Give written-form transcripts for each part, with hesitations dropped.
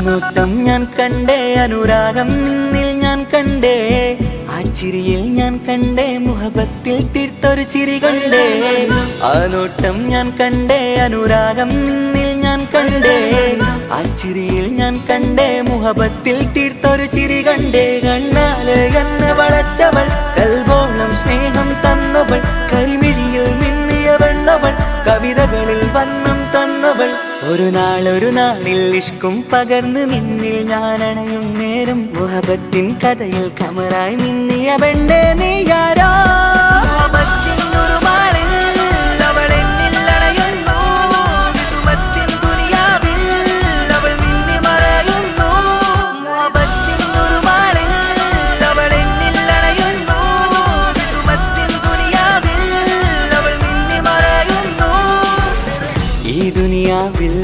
നോട്ടം ഞാൻ കണ്ടേ, അനുരാഗം നിന്നിൽ ഞാൻ കണ്ടേ, ആ ചിരിയിൽ ഞാൻ കണ്ടേ, മുഹബത്തിൽ തീർത്തൊരു ചിരി കണ്ടേ. ആ നോട്ടം ഞാൻ കണ്ടേ, അനുരാഗം നിന്നിൽ ഞാൻ കണ്ടേ, ആ ചിരിയിൽ ഞാൻ കണ്ടേ, മുഹബത്തിൽ തീർത്തൊരു ചിരി കണ്ടേ. കണ്ണാല് എന്നെ വളച്ചവൾ, കൽബോളം സ്നേഹം തന്നവൾ, കരിമിഴിയിൽ മിന്നിയ വെണ്ണവൾ, കവിതകളിൽ വന്നം തന്നവൾ. ഒരു നാളിൽ ഇഷ്കും പകർന്ന് നിന്നിൽ ഞാൻ അണയും നേരം, മുഹബത്തിൻ കഥയിൽ കമറായി മിന്നിയ പെണ്ണേ നീയാരോ. ഈ ദുനിയാവിൽ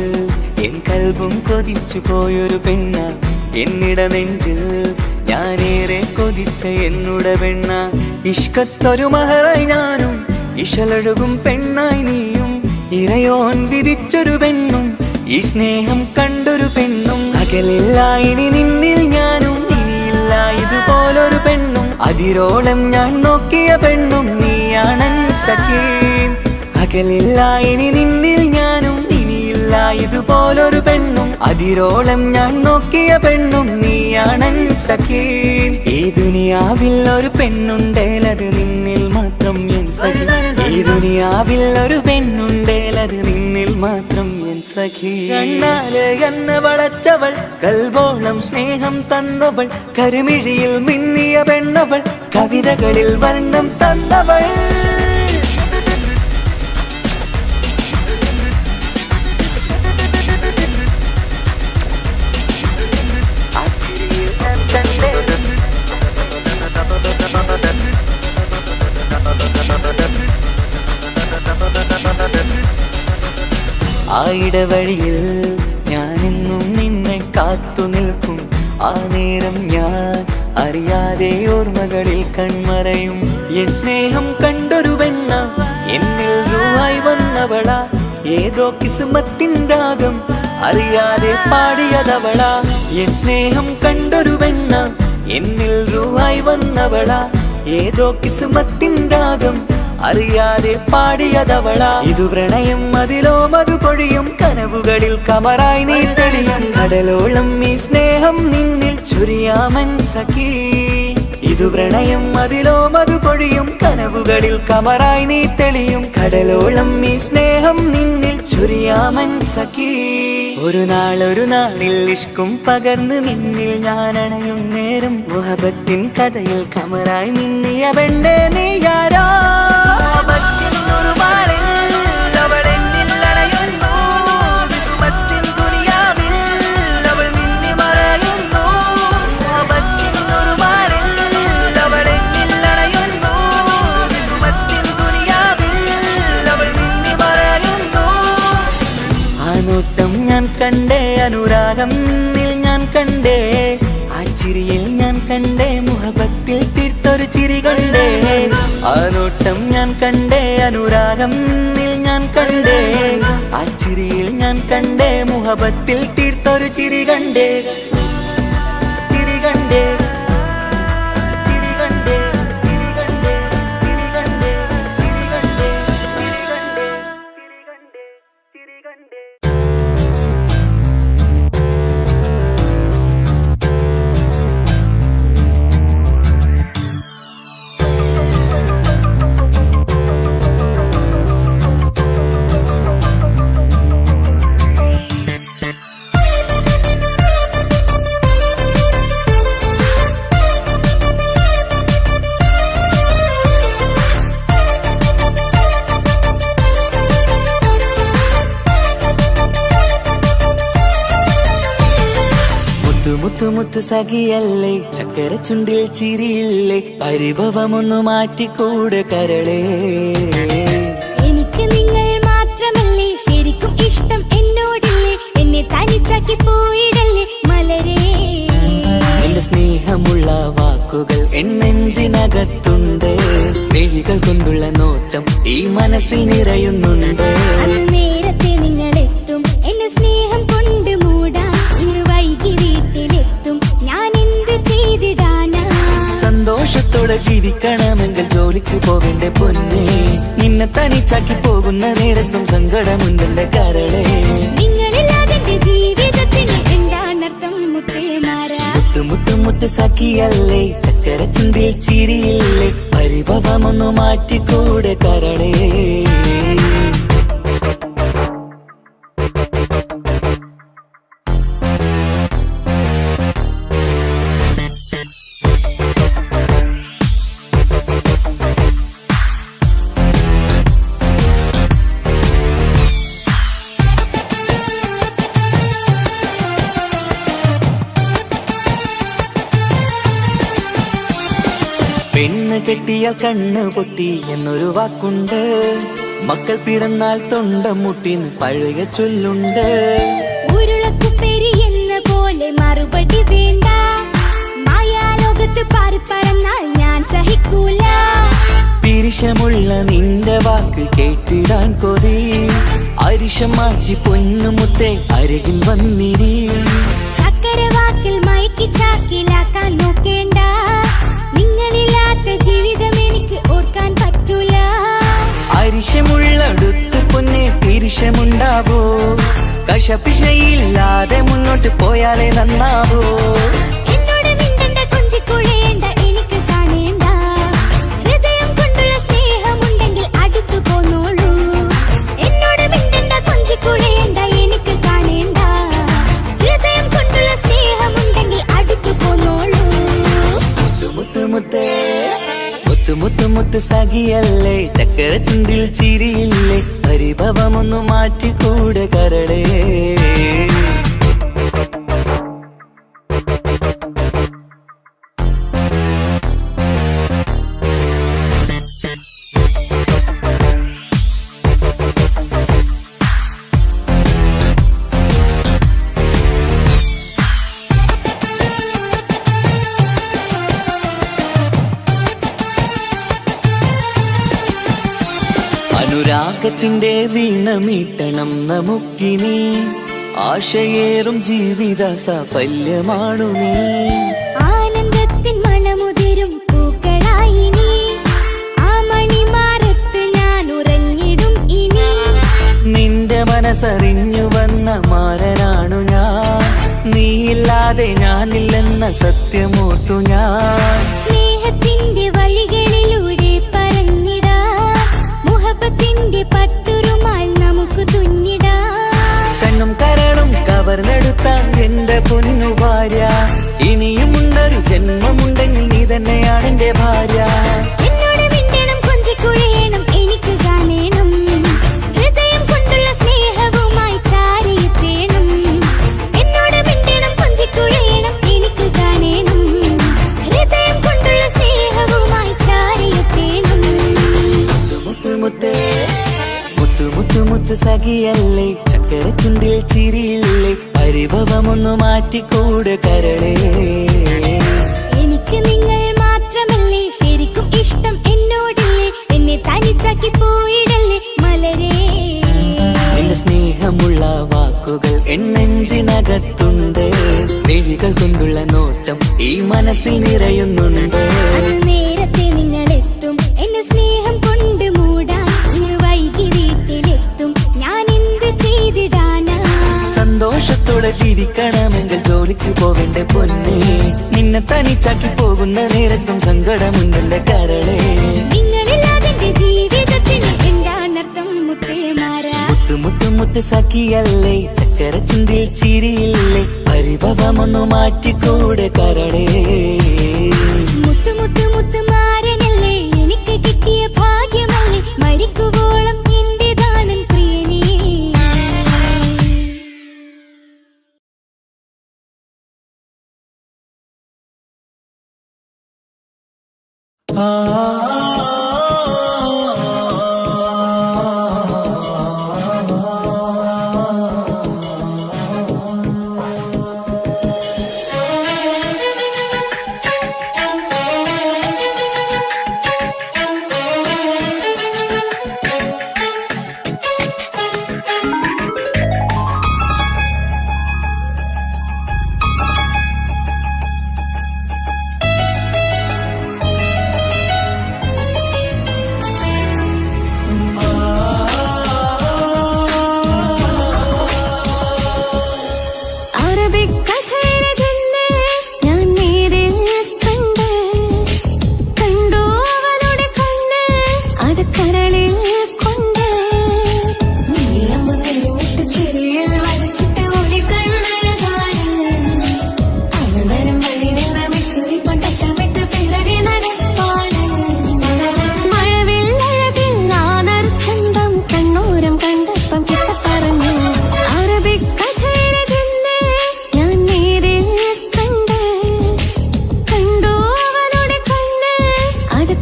എൻ കൽബും കൊതിച്ചു പോയൊരു പെണ്ണ, എന്നിട നെഞ്ചിൽ ഞാനേറെ കൊതിച്ച എന്നുട പെണ്ണ. ഇഷ്കത്തൊരു മഹറായി ഞാനും, ഇശലൊഴുകും പെണ്ണായി നീയും, ഇറയോൻ വിധിച്ചൊരു പെണ്ണും, ഈ സ്നേഹം കണ്ടൊരു പെണ്ണും. അകലില്ല ഇനി നിന്നിൽ ഞാനും, ഇനിയില്ല ഇതുപോലൊരു പെണ്ണും. അതിരോളം ഞാൻ നോക്കിയ പെണ്ണും നീയാണൻ സഖീ. അകലില്ല ഇനി നിന്നിൽ ഞാനും, ഇനിയില്ല ഇതുപോലൊരു പെണ്ണും. അതിരോളം ഞാൻ നോക്കിയ പെണ്ണും നീയാണൻ സഖീ. ഈ ദുനിയാവിൽ ഒരു പെണ്ണുണ്ടേലത് നിന്നിൽ മാത്രം എൻ സഖി. ഈ ദുനിയാവിൽ ഒരു പെണ്ണുണ്ടേലത് നിന്നിൽ മാത്രം എൻ സഖി. കണ്ണാല് എന്നെ വളച്ചവൾ, കൽബോളം സ്നേഹം തന്നവൾ, കരുമിഴിയിൽ മിന്നിയ പെണ്ണവൾ, കവിതകളിൽ വർണ്ണം തന്നവൾ. ആ ഇടവഴിയിൽ ഞാനെന്നും നിന്നെ കാത്തു നിൽക്കും, ആ നേരം ഞാൻ അറിയാതെ ഓർമ്മകളിൽ കൺമറയും. എൻ സ്നേഹം കണ്ടൊരു പെണ്ണ, എന്നിൽ റൂഹായി വന്നവളാ, ഏതോ കിസ്മത്തിൻ രാഗം അറിയാതെ പാടിയതവളാ. എൻ സ്നേഹം കണ്ടൊരു പെണ്ണ, എന്നിൽ റൂഹായി വന്നവളാ, ഏതോ കിസ്മത്തിൻ രാഗം അറിയാതെ പാടിയതവളാ. ഇതു പ്രണയം അതിലോ മധു പൊഴിയും, കനവുകളിൽ കമറായി നീ തെളിയും. കടലോളം ഈ സ്നേഹം നിന്നിൽ ചൊരിയാമൻ സഖീ. ഇതു പ്രണയം അതിലോ മധു പൊഴിയും, കനവുകളിൽ കമറായി നീ തെളിയും. കടലോളം ഈ സ്നേഹം നിന്നിൽ ചൊരിയാമൻ സഖീ. ഒരു നാളിൽ ഇഷ്കും പകർന്ന് നിന്നിൽ ഞാൻ അണയും നേരം, മുഹബത്തിൻ കഥയിൽ കമറായി മിന്നിയ പെണ്ണേ നീയാരോ. നോട്ടം ഞാൻ കണ്ടേ, അനുരാഗം നിന്നിൽ ഞാൻ കണ്ടേ, ആ ചിരിയിൽ ഞാൻ കണ്ടേ, മുഹബത്തിൽ തീർത്തൊരു ചിരി കണ്ടേ. ആ നോട്ടം ഞാൻ കണ്ടേ, അനുരാഗം നിന്നിൽ ഞാൻ കണ്ടേ, ആ ചിരിയിൽ ഞാൻ കണ്ടേ, മുഹബത്തിൽ തീർത്തൊരു ചിരി കണ്ടേ. ചിരി കണ്ടേ. മുത്തു സഖിയല്ലേ, ചക്കര ചുണ്ടിൽ ചിരിയില്ലേ, പരിഭവമൊന്നു മാറ്റിക്കൂട് കരളേ. എനിക്ക് നിങ്ങൾ മാത്രമല്ലേ ശരിക്കും ഇഷ്ടം എന്നോടില്ലേ, എന്നെ തനിച്ചാക്കി പോയിടല്ലേ മലരേ. എന്റെ സ്നേഹമുള്ള വാക്കുകൾ എന്നെഞ്ചിനകത്തുണ്ട്, മിഴികൾ കൊണ്ടുള്ള നോട്ടം ഈ മനസ്സിൽ നിറയുന്നുണ്ട്. നേരത്തെ നിങ്ങളെത്തും എന്റെ സ്നേഹം കൊണ്ട് മൂടാൻ, ഇന്ന് വൈകി സന്തോഷത്തോടെ ജീവിക്കണമെങ്കിൽ ജോലിക്ക് പോവേണ്ട പൊന്നേ, നിന്നെ തനിച്ചാക്കി പോകുന്ന നേരത്തും സങ്കടമുണ്ടെന്റെ കരളേ. നിങ്ങളില്ലാതെ ജീവിതത്തിന് എന്താണർത്ഥം മുത്തേമാരാ? മുത്തു മുത്തു മുത്ത് സഖിയല്ലേ, ചക്കര ചുണ്ടിൽ ചിരിയില്ലേ, പരിഭവമൊന്നു മാറ്റിക്കൂടെ കരളേ. പെണ്ണ് കെട്ടിയാൽ കണ്ണ് പൊട്ടി എന്നൊരു വാക്കുണ്ട്, മക്കൾ പിറന്നാൽ തൊണ്ട മുട്ടിന്ന് പഴയ ചൊല്ലുണ്ട്. ഉരുളക്കുപ്പേരി എന്ന പോലെ മറുപടി വേണ്ട, മായാലോകത്ത് പാറി പറന്നാൽ ഞാൻ സഹിക്കൂല. പിരിശമുള്ള നിന്റെ വാക്ക് കേട്ടിടാൻ കൊതി, അരിശം മാറ്റി പൊന്നുമുത്തേ അരികിൽ വന്നിരി. ചക്കരവാക്കിൽ മയക്കി ചാക്കിലാക്കാൻ നോക്കേണ്ട, നിങ്ങളില്ലാത്ത ജീവിതം എനിക്ക് ഓർക്കാൻ പറ്റൂല. അരിശമുള്ളടുത്ത് പൊന്നെ പിരിശമുണ്ടാവോ, കശപിശയില്ലാതെ മുന്നോട്ട് പോയാലേ നന്നാവോ. എന്നോട് മിണ്ടണ്ട കൊഞ്ചിക്കുഴയേണ്ട, എനിക്ക് കാണേണ്ട, ഹൃദയം കൊണ്ടുള്ള സ്നേഹമുണ്ടെങ്കിൽ അടുത്തു പോന്നോളൂ. എന്നോട് മിണ്ടണ്ട കൊഞ്ചിക്കുഴയേണ്ട, എനിക്ക് കാണേണ്ട, ഹൃദയം കൊണ്ടുള്ള സ്നേഹമുണ്ടെങ്കിൽ അടുത്തു പോന്നോളൂ. മുത്തു മുത്തേ മുത്തു മുത്തു മുത്ത് സഖിയല്ലേ, ചക്കര ചുണ്ടിൽ ചിരിയില്ലേ, പരിഭവമൊന്നു മാറ്റിക്കൂടെ കരളേ. അനുരാഗത്തിന്റെ വീണ മീട്ടണം നമുക്കിനി, ആശയേറും ജീവിത സാഫല്യമാണു നീ. ആനന്ദത്തിൻ മണമുതിരും പൂക്കളായി നീ, ആ മണിമാറത്ത് ഞാൻ ഉറങ്ങിടും ഇനി. നിന്റെ മനസ്സറിഞ്ഞു വന്ന മാരനാണു ഞാൻ, നീയില്ലാതെ ഞാനില്ലെന്ന സത്യമോർത്തു ഞാൻ. സ്നേഹത്തിന്റെ വഴികളിലൂടെ പറന്നിടാം, മുഹബത്തിന്റെ പട്ടുറുമാൽ നമുക്ക് തുന്നിടാം. കണ്ണും കരളും കവർന്നെടുത്ത എന്റെ പൊന്നു ഭാര്യ, ഇനിയുമുണ്ടൊരു ജന്മമുണ്ടെങ്കിൽ നീ തന്നെയാണ് എന്റെ ഭാര്യ. എന്നോട് മിണ്ടണം കൊഞ്ചിക്കുഴയണം, എനിക്ക് കാണേണം, ഹൃദയം കൊണ്ടുള്ള സ്നേഹവുമായി ചാരിയെത്തേണം. എന്നോട് മിണ്ടണം കൊഞ്ചിക്കുഴയണം, എനിക്ക് കാണേണം, ഹൃദയം കൊണ്ടുള്ള സ്നേഹവുമായി ചാരിയെത്തേണം. മുത്തു മുത്തേ മുത്തു മുത്തു മുത്ത് സഖിയല്ലേ, ചക്കര ചുണ്ടിൽ ചിരിയില്ലേ, പരിഭവമൊന്നു മാറ്റിക്കൂടെ കരളേ. എനിക്ക് നിങ്ങൾ മാത്രമല്ലേ ശരിക്കും ഇഷ്ടം എന്നോടില്ലേ, എന്നെ തനിച്ചാക്കി പോയിടല്ലേ മലരേ. നിന്റെ സ്നേഹമുള്ള വാക്കുകൾ എന്നെഞ്ചിനകത്തുണ്ട്, മിഴികൾ കൊണ്ടുള്ള നോട്ടം ഈ മനസ്സിൽ നിറയുന്നുണ്ട്. അന്ന് നേരത്തെ നിങ്ങളെത്തും എന്റെ സ്നേഹം കൊണ്ട് മൂടാൻ, ഇന്ന് വൈകി വീട്ടിലെത്തും ഞാൻ എന്ത് ചെയ്തിടാനാ. സന്തോഷത്തോടെ ജീവിക്കണമെങ്കിൽ ജോലിക്ക് പോവേണ്ട പൊന്നേ, നിന്നെ തനിച്ചാക്കി പോകുന്ന നേരത്തും സങ്കടമുണ്ടെന്റെ കരളേ. നിങ്ങളില്ലാതെ ജീവിതത്തിന് എന്താണർത്ഥം മുത്തേമാരാ? മുത്തു മുത്തു മുത്ത് സഖിയല്ലേ, ചക്കര ചുണ്ടിൽ ചിരിയില്ലേ, പരിഭവമൊന്നു മാറ്റിക്കൂടെ കരളേ. മുത്തു മുത്തു മുത്തുമാരനല്ലേ, എനിക്ക് കിട്ടിയ ഭാഗ്യമല്ലേ, മരിക്കുവോളം എന്റേതാണൻ പ്രിയനേ.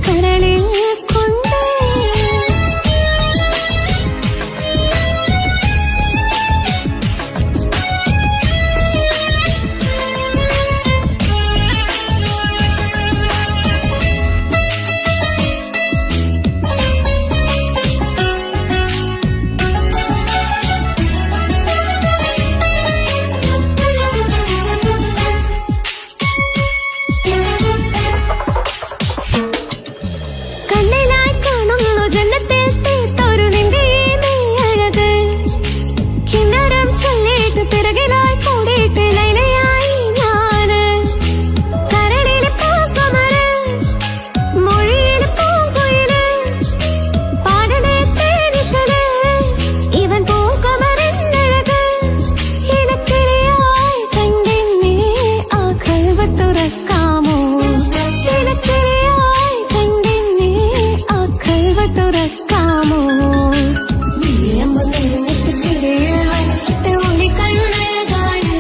കരളിൽ കൊണ്ട് കണ്ണിലായി കാണുന്നു ജന്നത്തിൽ തീർത്തൊരു നിന്റെ ഈ മെയ്യഴക്. കിന്നരം ചൊല്ലിയിട്ട് പിറകിലായി കൂടിയിട്ട് ലൈലയായി ഞാന്. കരളിലെ പൂക്കമര്, മൊഴിയിലെ പൂങ്കുയില്, പാടണേ തേനിശല്, ഇവൻ പൂക്കമറിന്നഴക്. ഇണക്കിളിയായി കണ്ടെന്നെ ആ കൽവ തുറക്കാമോ? ഇണക്കിളിയായി കണ്ടെന്നെ ആ കൽവ തുറക്കാമോ? നീയമ്പം നിന്നിട്ട് ചിരിയിൽ വരച്ചിട്ട് ഒളി കണ്ണഴകാണ്.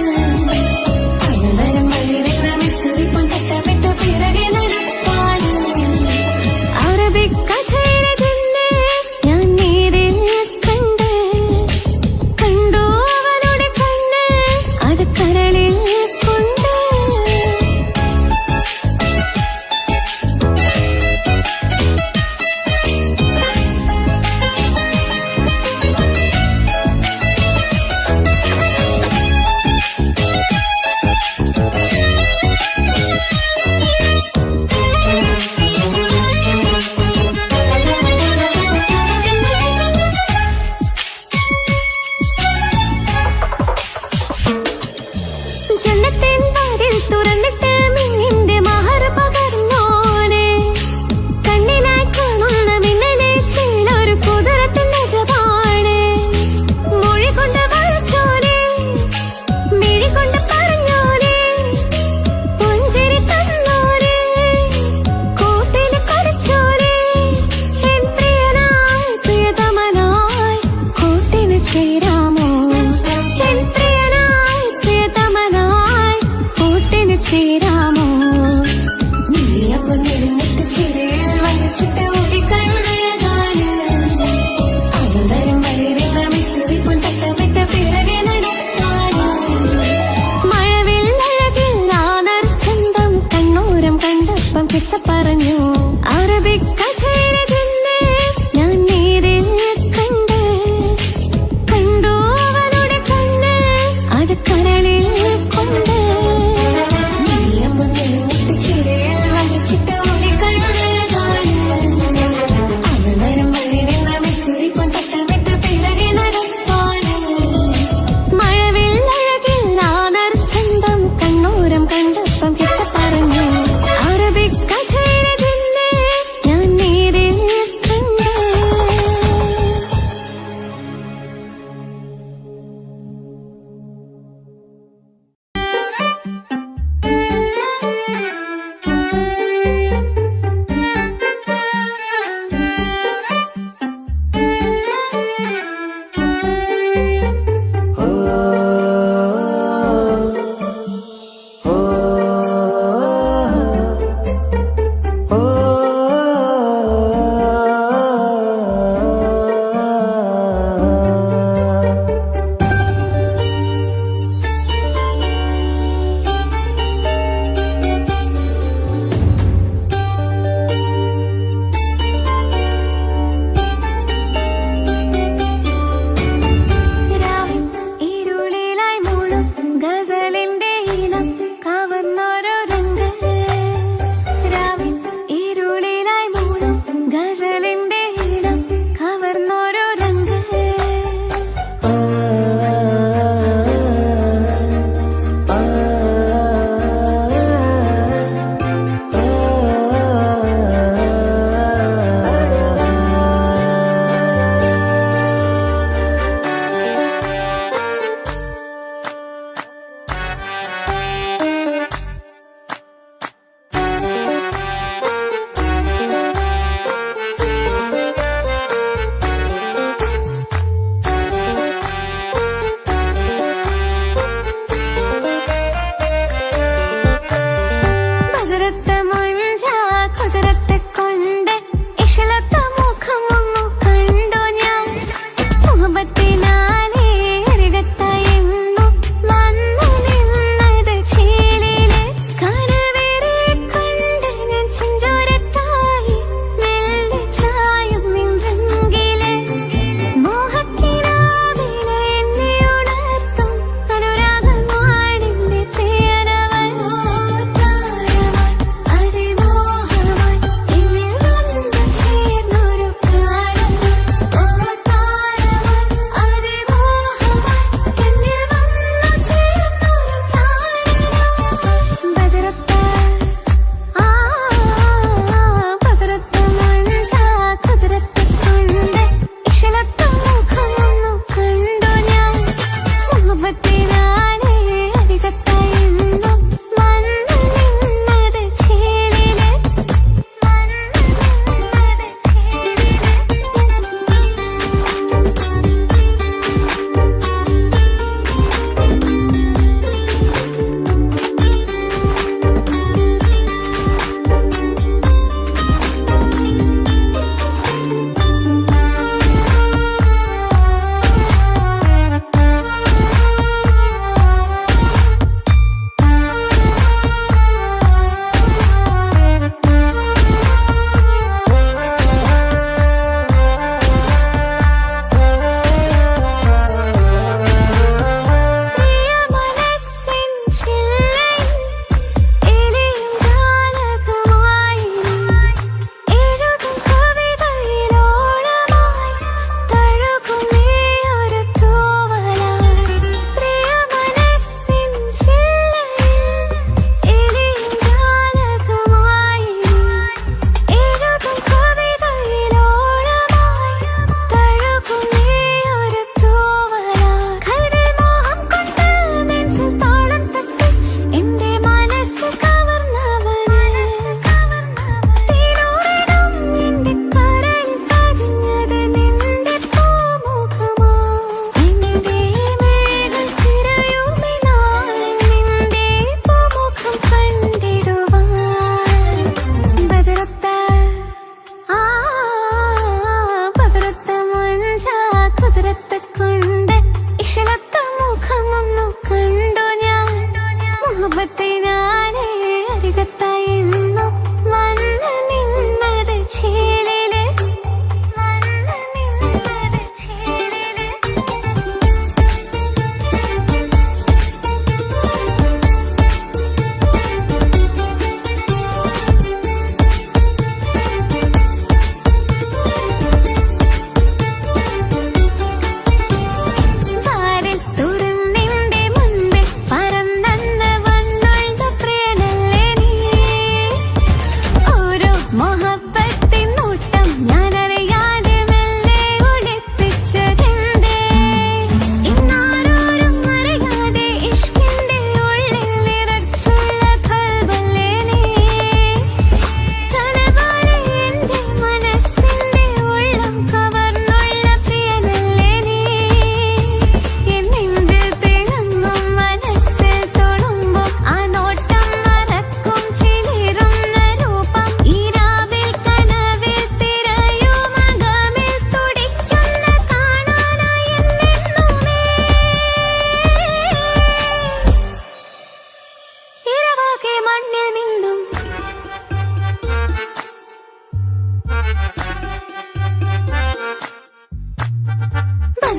അന്നരം വഴിവെള്ള മിസ്രിപ്പം തട്ടമിട്ട് പിറകെ നടപ്പാണ്. അറബിക്കഥയിലെ ജന്നെ ഞാൻ നേരിൽ കണ്ട്. കണ്ടു അവനുടെ കണ്ണ്, അത് കരളിൽ കൊണ്ട്.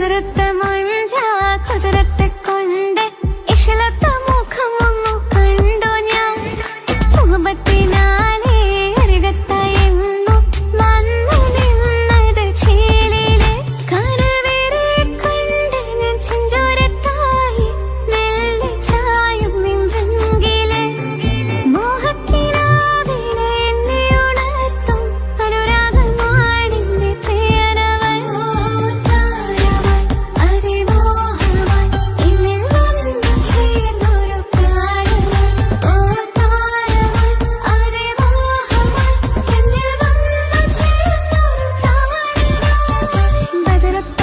ബദറത്ത മഞ്ച കുതിരത്തെ കൊണ്ട് ഇശലത്ത മുഖമൊന്നു കണ്ടു ഞാൻ മുഹബത്തിനാലേ അരികത്തായെന്നു വന്നു നിന്നത് ചേലിലെ കനവേറെ കണ്ട് ഞാൻ ചെഞ്ചോരത്തായി മെല്ലെ ചായും നിன்றെങ്കിലെ മോഹക്കിനാവിലെ എന്നെ ഉണർത്തും അനുരാഗമാണിന്റെ പ്രിയനവൻ താരവൻ അതിമോഹവൻ എന്നിൽ വന്നു ചേർന്നൊരു പ്രാണവൻ ഓ താരവൻ അതിമോഹവൻ എന്നിൽ വന്നു ചേർന്നൊരു പ്രാണവൻ ബദറത്ത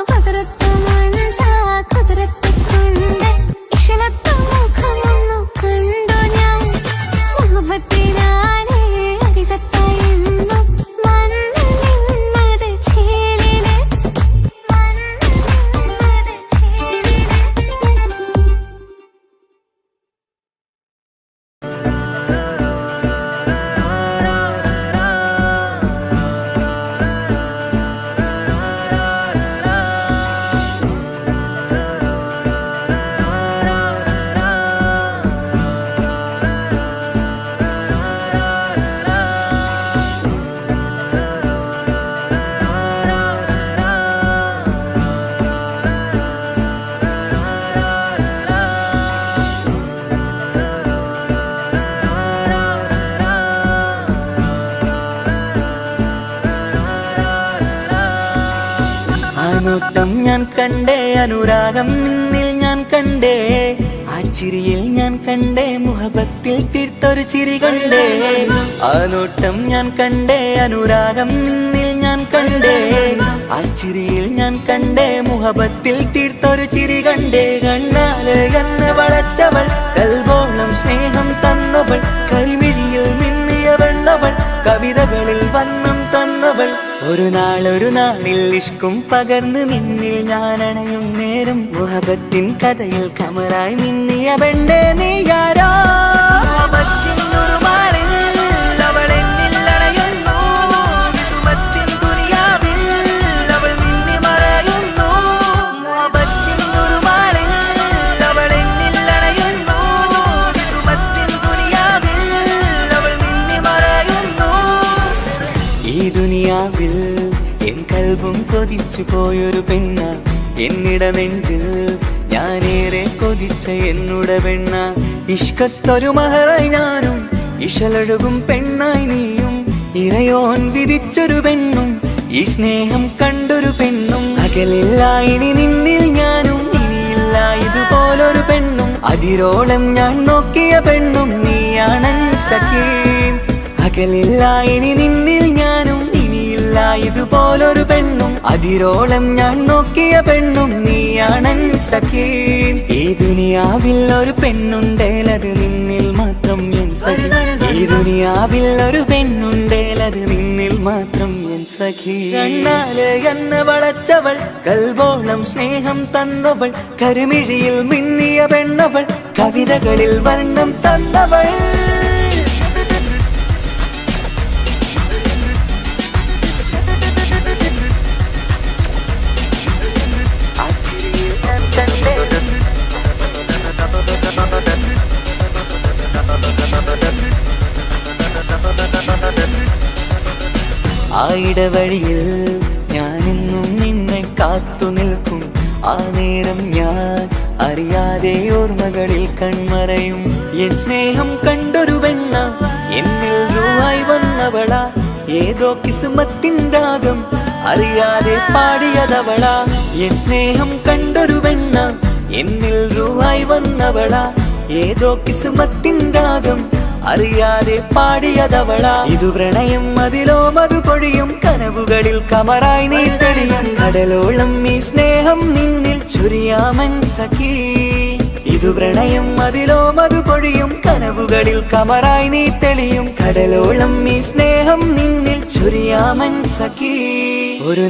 ബദറത്ത മഞ്ച കുതിരത്തെ കൊണ്ട് ഇശലത്ത മുഖമൊന്നു കണ്ടു ഞാൻ മുഹബത്തിനാലേ അരികത്തായെന്നു വന്നു നിന്നത് ചേലിലെ ആ നോട്ടം ഞാൻ കണ്ടേ അനുരാഗം നിന്നിൽ ഞാൻ കണ്ടേ ആ ചിരിയിൽ ഞാൻ കണ്ടേ മുഹബത്തിൽ തീർത്തൊരു ചിരി കണ്ടേ ആ നോട്ടം ഞാൻ കണ്ടേ അനുരാഗം നിന്നിൽ ഞാൻ കണ്ടേ ആ ചിരിയിൽ ഞാൻ കണ്ടേ മുഹബത്തിൽ തീർത്തൊരു ചിരി കണ്ടേ കണ്ണാല് കണ്ണ് വളച്ചവൾ കൽബോളം സ്നേഹം തന്നവൾ കരിമിഴിയിൽ മിന്നിയ വെണ്ണവൾ കവിതകളിൽ വന്നം തന്നവൾ ഒരു നാളിൽ ഇഷ്കും പകർന്ന് നിന്നിൽ ഞാൻ അണയും നേരം മുഹബത്തിൻ കഥയിൽ കമറായി മിന്നിയ പെണ്ണേ നീയാരോ ഈ ദുനിയാവിൽ എൻ കൽബും കൊതിച്ചു പോയൊരു പെണ്ണ എന്നിട നെഞ്ചിൽ ഞാനേറെ കൊതിച്ച എന്നുട പെണ്ണ ഇഷ്കത്തൊരു മഹറായി ഞാനും ഇശലൊഴുകും പെണ്ണായി നീയും ഇറയോൻ വിധിച്ചൊരു പെണ്ണും ഈ സ്നേഹം കണ്ടൊരു പെണ്ണും അകലില്ല ഇനി നിന്നിൽ ഞാനും ഇനിയില്ല ഇതുപോലൊരു പെണ്ണും അതിരോളം ഞാൻ നോക്കിയ പെണ്ണും നീയാണൻ സഖീ അകലില്ല ഇനി നിന്നിൽ ഞാനും ഇനിയില്ല ഇതുപോലൊരു പെണ്ണും അതിരോളം ഞാൻ നോക്കിയ പെണ്ണും നീയാണൻ സഖീ ഈ ദുനിയാവിൽ ഒരു പെണ്ണുണ്ടേലത് നിന്നിൽ മാത്രം എൻ സഖി ഈ ദുനിയാവിൽ ഒരു പെണ്ണുണ്ടേലത് നിന്നിൽ മാത്രം എൻ സഖി കണ്ണാല് കണ്ണ് വളച്ചവൾ കൽബോളം സ്നേഹം തന്നവൾ കരുമിഴിയിൽ മിന്നിയ പെണ്ണവൾ കവിതകളിൽ വർണ്ണം തന്നവൾ ആ ഇടവഴിയിൽ ഞാനെന്നും നിന്നെ കാത്തു നിൽക്കും ആ നേരം ഞാൻ അറിയാതെ ഓർമ്മകളിൽ കൺമറയും എൻ സ്നേഹം കണ്ടൊരു വെണ്ണ എന്നിൽ രൂപായി വന്നവള ഏതോ കിസ്മത്തിൻ രാഗം അറിയാതെ പാടിയതവള എൻ സ്നേഹം കണ്ടൊരു വെണ്ണ എന്നിൽ രൂപായി വന്നവള ഏതോ കിസ്മത്തിൻ രാഗം അറിയാതെ പാടിയതവള ഇതു പ്രണയം അതിലോ മധു പൊഴിയും കനവുകളിൽ കമറായി നീ തെളിയും കടലോളം ഈ സ്നേഹം നിന്നിൽ ചൊരിയാമൻ സഖീ ഇതു പ്രണയം അതിലോ മധു പൊഴിയും കനവുകളിൽ കമറായി നീ തെളിയും കടലോളം ഈ സ്നേഹം നിന്നിൽ ചൊരിയാമൻ സഖീ ഒരു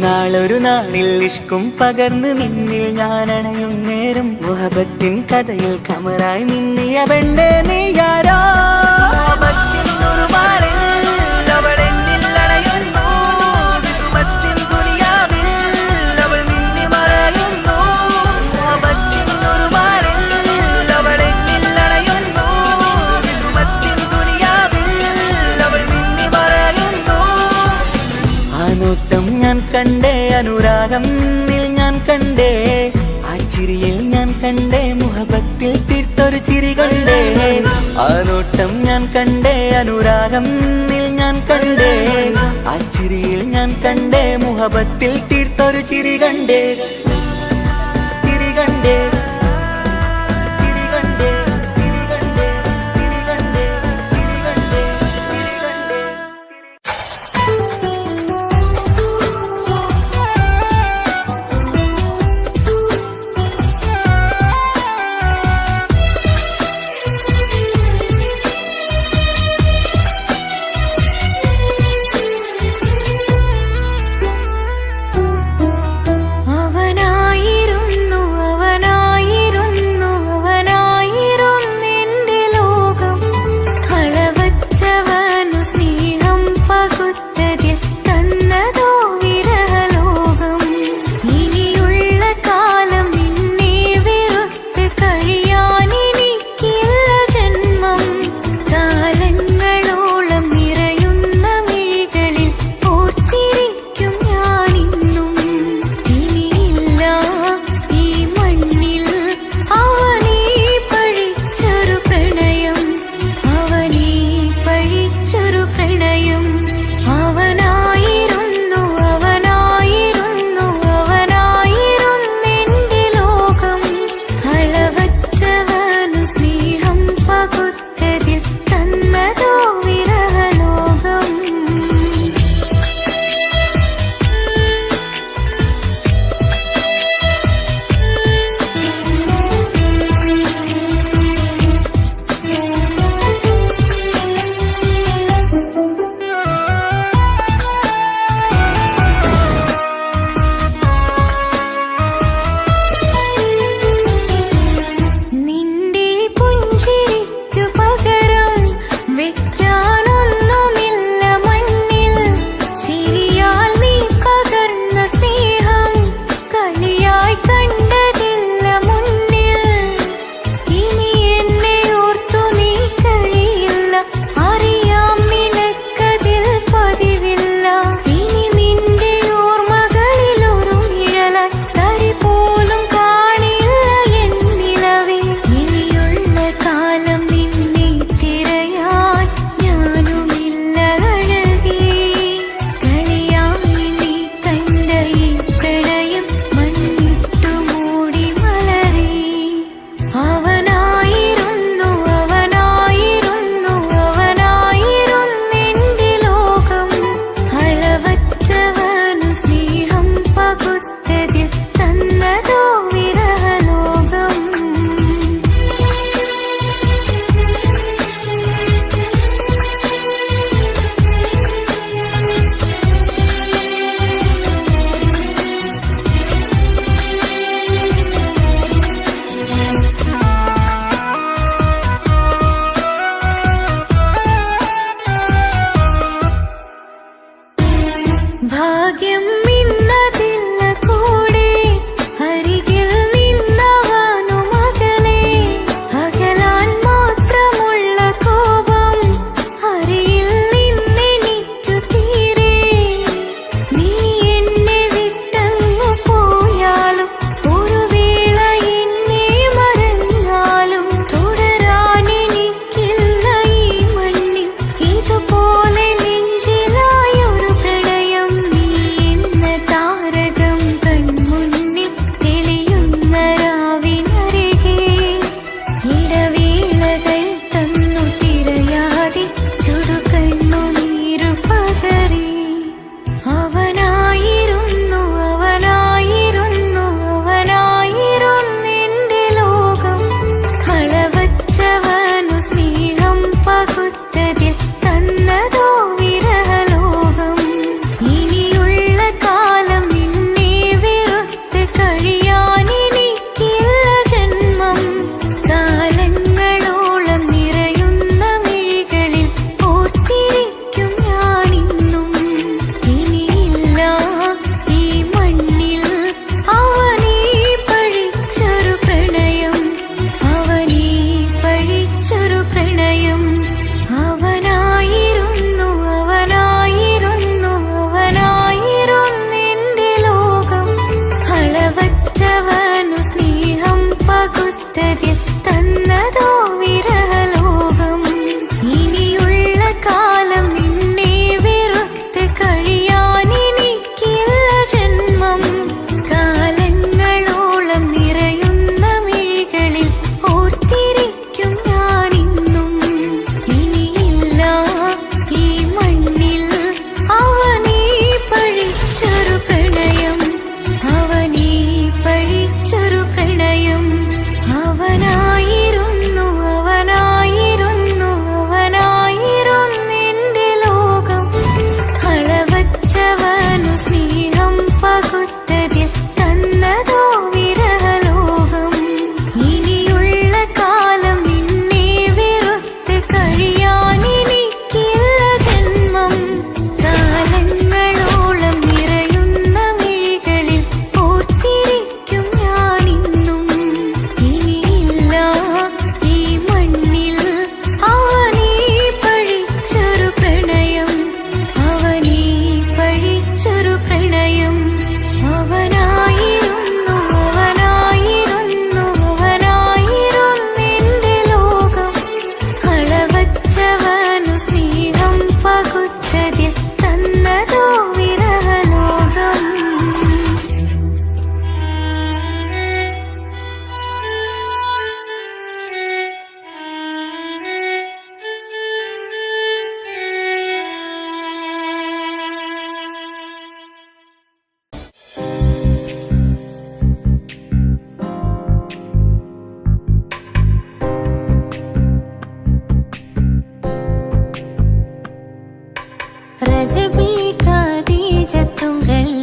നാളിൽ ഇഷ്കും പകർന്ന് നിന്നിൽ ഞാൻ അണയും നേരം മുഹബത്തിൻ കഥയിൽ കമറായി മിന്നിയ പെണ്ണേ നീയാരോ ും കണ്ടേ അനുരാഗം നിന്നിൽ ഞാൻ കണ്ടേ ആ ചിരിയിൽ ഞാൻ കണ്ടേ മുഹബത്തിൽ തീർത്തൊരു ചിരി കണ്ടേ ആ നോട്ടം ഞാൻ കണ്ടേ അനുരാഗം നിന്നിൽ ഞാൻ കണ്ടേ ആ ചിരിയിൽ ഞാൻ കണ്ടേ മുഹബത്തിൽ തീർത്തൊരു ചിരി കണ്ടേ ചിരി കണ്ടേ ചിരി കണ്ടേ ചിരി കണ്ടേ ചിരി കണ്ടേ ചിരി കണ്ടേ ചിരി കണ്ടേ. പകുത്തതിൽ തന്നതോ വിരഹലോകം. ரஜபி கதீஜத்துங்கள்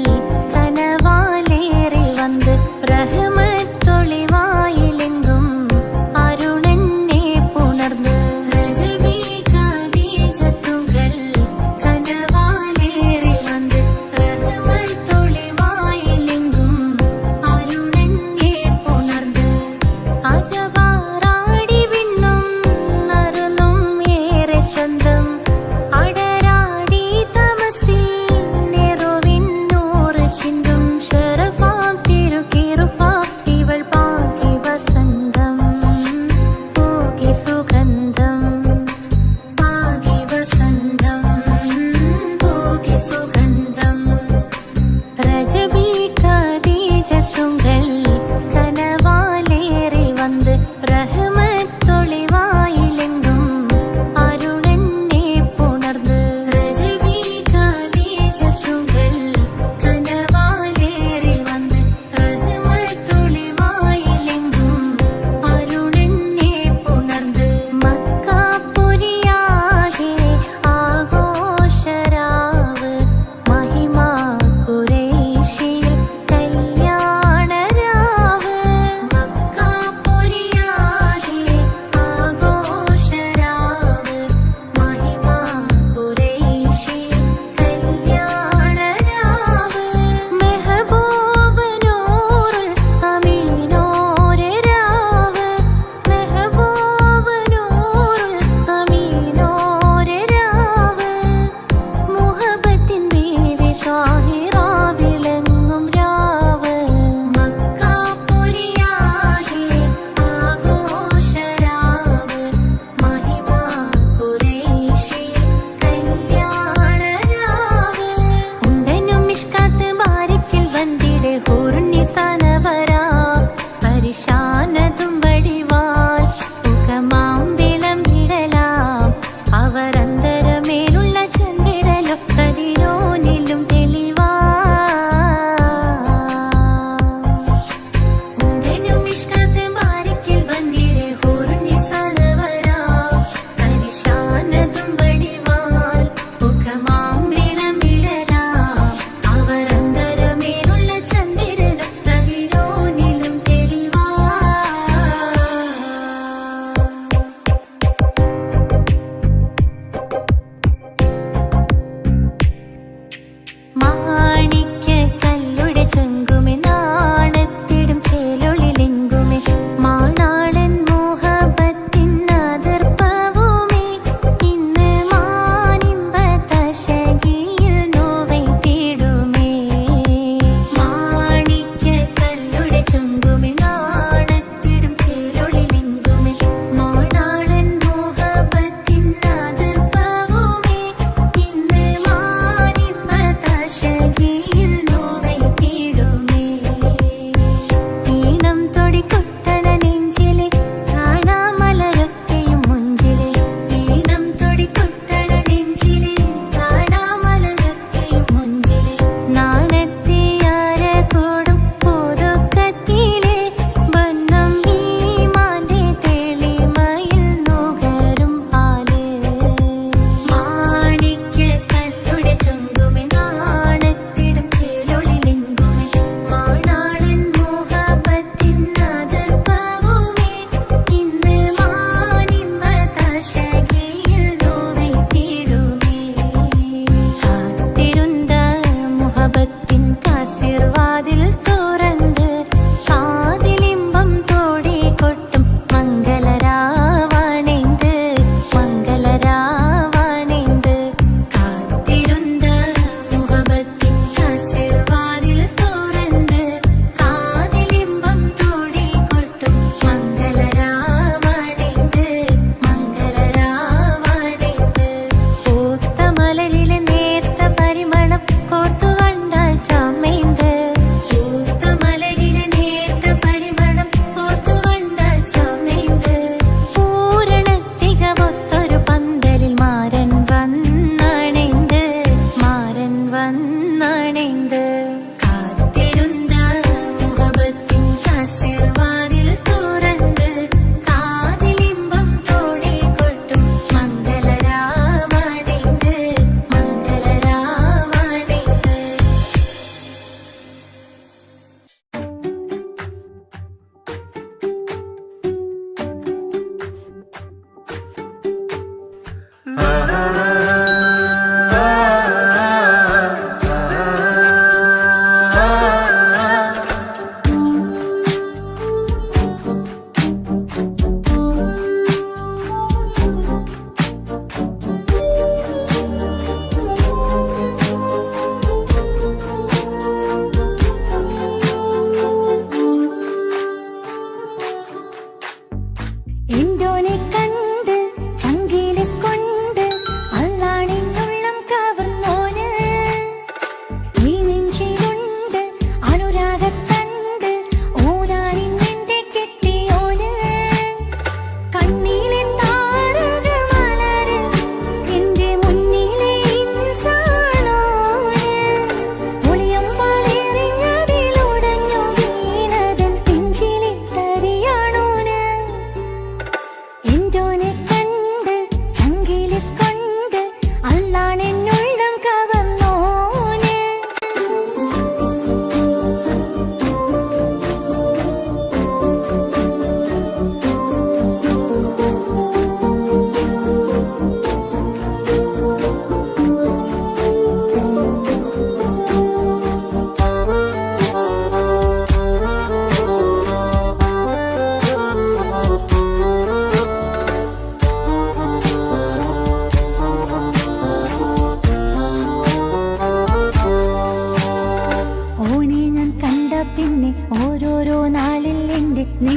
கனவாலேறி வந்து ரஹமத்தொளிவாயிலெங்கும் அருணன்னே புணர்ந்து. ரஜபி கதீஜத்துங்கள் கனவாலேறி வந்து ரஹமத்தொளிவாயிலெங்கும் அருணன்னே புணர்ந்து. അജവാറാടി വിണ്ണും നറുന്നും ഏറെ ചന്തം അടരാടി തമസിൽ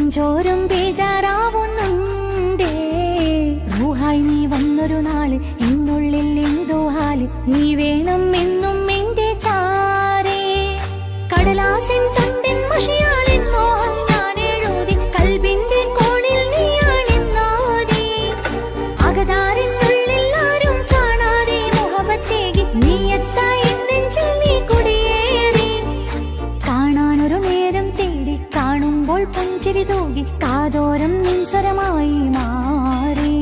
നെഞ്ചോരം ബേജാറാവുന്നുണ്ടേ. റൂഹായി നീ വന്നൊരു നാള് എന്നുള്ളിൽ എന്തോ ഹാല്. നീ വേണം എന്നും എന്റെ ചാരേ. കടലാസിൻ തുണ്ടിൻ മഷിയാലിൻ മോഹം ഞാൻ എഴുതി. കൽബിന്റെ കോണിൽ നീയാണെന്നാതി. അകതാരിനുള്ളിൽ ആരും കാണാതെ മുഹബത്തേകി നീ എത്തായി നെഞ്ചിൽ നീ കുടിയേറി. കാണാനൊരു നേരം തേടി കാണുമ്പോൾ പുഞ്ചിരി തൂകി കാതോരം നിൻസ്വരമായി മാറി.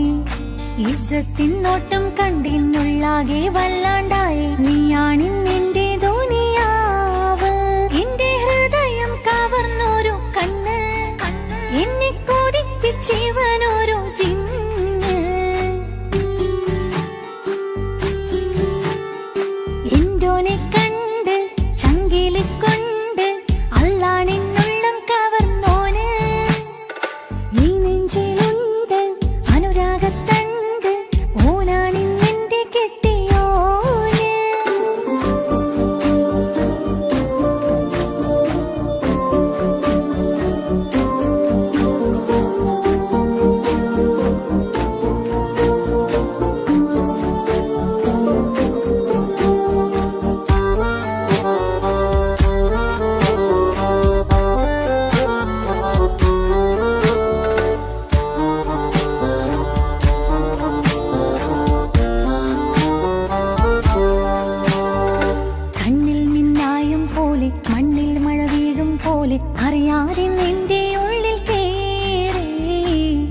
ഇസ്സത്തിൻ നോട്ടം കണ്ടിന്നുള്ളാകെ വല്ലാണ്ടായി. നീയാണിന്നെന്റെ ദുനിയാവ്. എന്റെ ഹൃദയം കവർന്നോരു കണ്ണ്, എന്നെ കൊതിപ്പിച്ചിവനോരു ജിന്ന്. എന്തോനെ കണ്ട് ചങ്കിലിക്കൊണ്ട് അള്ളാണെന്നുള്ളം കവർന്നോന്. ഈ നെഞ്ചിലുണ്ട് അനുരാഗത്തണ്ട്. ഓനാണിന്നെന്റെ കെട്ടിയോന്. കണ്ണിൽ മിന്നായം പോലെ മണ്ണിൽ മഴ വീഴും പോലെ അറിയാതെ നിന്റെ ഉള്ളിൽ കേറി.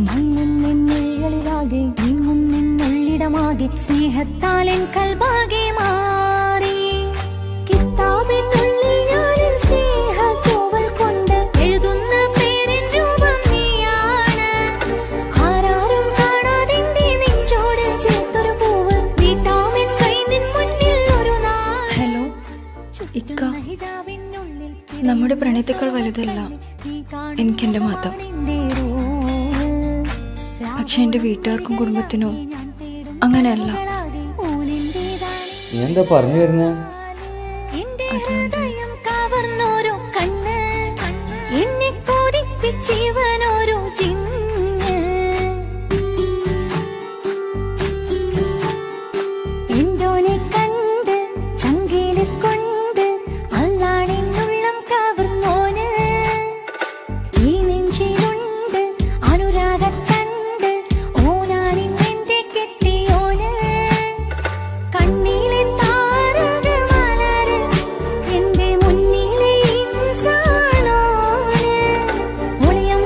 മങ്ങും നിന്നുള്ളിലാകെ നീങ്ങും നിന്നുള്ളിടമാകെ സ്നേഹത്താലെൻ കൽബാകെ മാറി. കിതാബിനുള്ളിൽ ഞാനെൻ സ്നേഹത്തൂവൽ കൊണ്ട് എഴുതുന്ന പേരിൻ രൂപം നീയാണ്. ആരാരും കാണാതെന്റെ നെഞ്ചോട് ചേർത്തൊരു പൂവ്. വീട്ടാമെൻ കൈ നിൻ മുന്നിൽ ഒരു നാൾ. ഹലോ ഇക്ക, നമ്മുടെ പ്രണയത്തേക്കാൾ വലുതല്ല എനിക്കെന്റെ മതം. പക്ഷെ എന്റെ വീട്ടുകാർക്കും കുടുംബത്തിനും അങ്ങനെയല്ല. നീ എന്താ പറഞ്ഞു വരുന്നേ? ഹൃദയം കവർന്നോരോ കണ്ണ്, എന്നെ കൊതിപ്പിച്ചിവനോരോ ജിന്ന്. എന്തോനെ കണ്ട് ചങ്കിലിക്കൊണ്ട് അള്ളാണെന്നുള്ളം കവർന്നോന്. ഈ നെഞ്ചിലുണ്ട് അനുരാഗത്തണ്ട്. ഓനാണിന്നെന്റെ കെട്ടിയോന്. കണ്ണിലെ താരകമലര് എന്റെ മുന്നിലെ ഇൻസാനോന്. ഒളിയം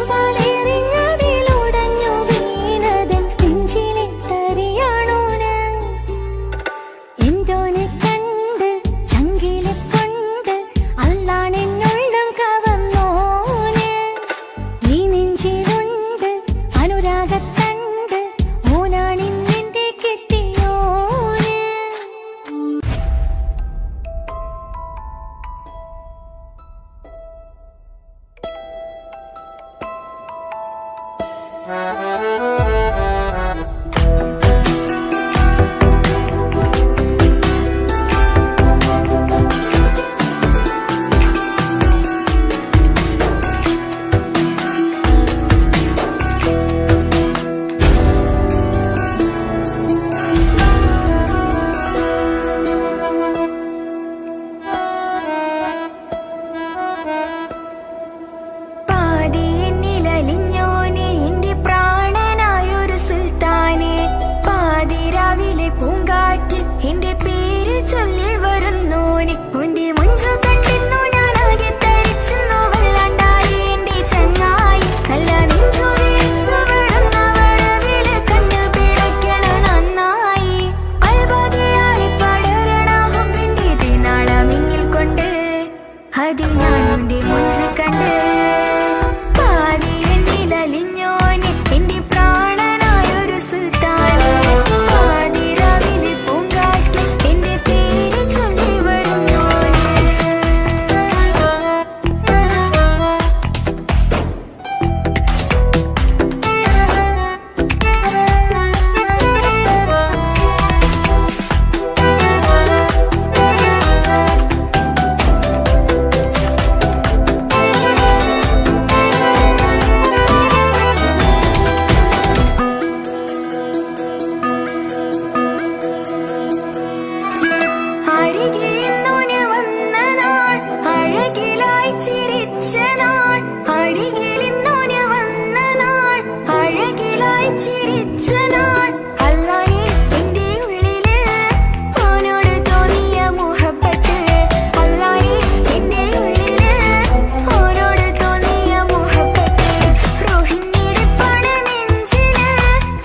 ചിരിച്ച നാൾ അരികിൽ ഇന്നോന് വന്ന നാൾ അഴകിലായി ചിരിച്ച നാൾ അല്ലാനെ എന്റെ ഉള്ളില് ഓനോട് തോന്നിയ മുഹബത്ത് അല്ലാനെ എന്റെ ഉള്ളില് ഓനോട് തോന്നിയ മുഹബത്ത് റോഹിണിടിപ്പാണ് നെഞ്ചില്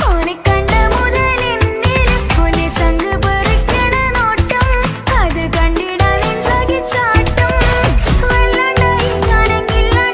ഓനെ കണ്ട മുതൽ എന്നില് ഓന്റെ ചങ്ക് പറിക്കണ നോട്ടം അത് കണ്ടിടാൻ നെഞ്ചാകെ ചാട്ടം വല്ലാണ്ടായി ഞാനെങ്കിലാണ്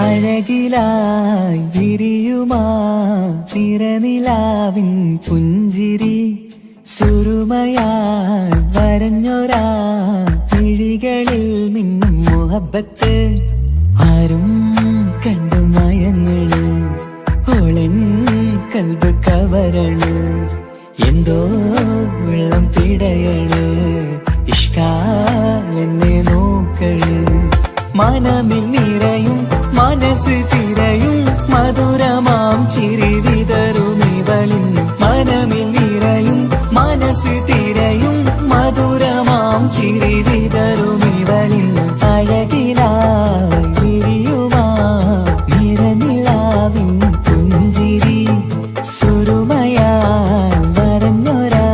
അഴകിലായി വിരിയുമാ തിരനിലാവിൻ പുഞ്ചിരി സുറുമയാൽ വരഞ്ഞൊരാ മിഴികളിൽ മിന്നും മുഹബത്ത് ആരും കണ്ടു മയങ്ങള് ഓളൻ കൽബ് കവരണ് എന്തോ വെള്ളം പിടയണ് ഇഷ്കാലെന്നെ നോക്കള് മനമിൽ നിറയും മനസ്സ് തിരയും മധുരമാം ചിരി വിതറും ഇവളിന്ന് മനമിൽ നിറയും മനസ്സ് തിരയും മധുരമാം ചിരി വിതറും ഇവളിന്ന് അഴകിലായി വിരിയുമാ നിറനിലാവിൻ പുഞ്ചിരി സുറുമയാൽ വരഞ്ഞൊരാ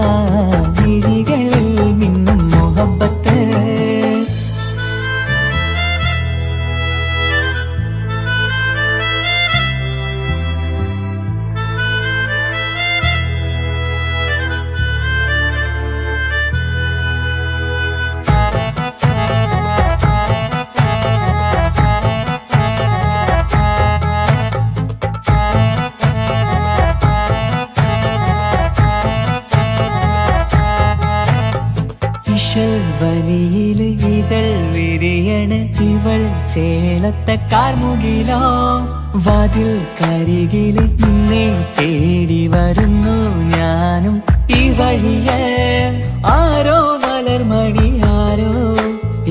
വിഴികളിൽ മിന്നും മുഹബത്ത് വനിയില് ഇതൾ വിരിയണ് ഇവൾ ചേലത്തെ കാർമുകിലോ വാതിൽ കരികില് നിന്നെ തേടി വരുന്നു ഞാനും ഈ വഴിയെ ആരോ മലർമണി ആരോ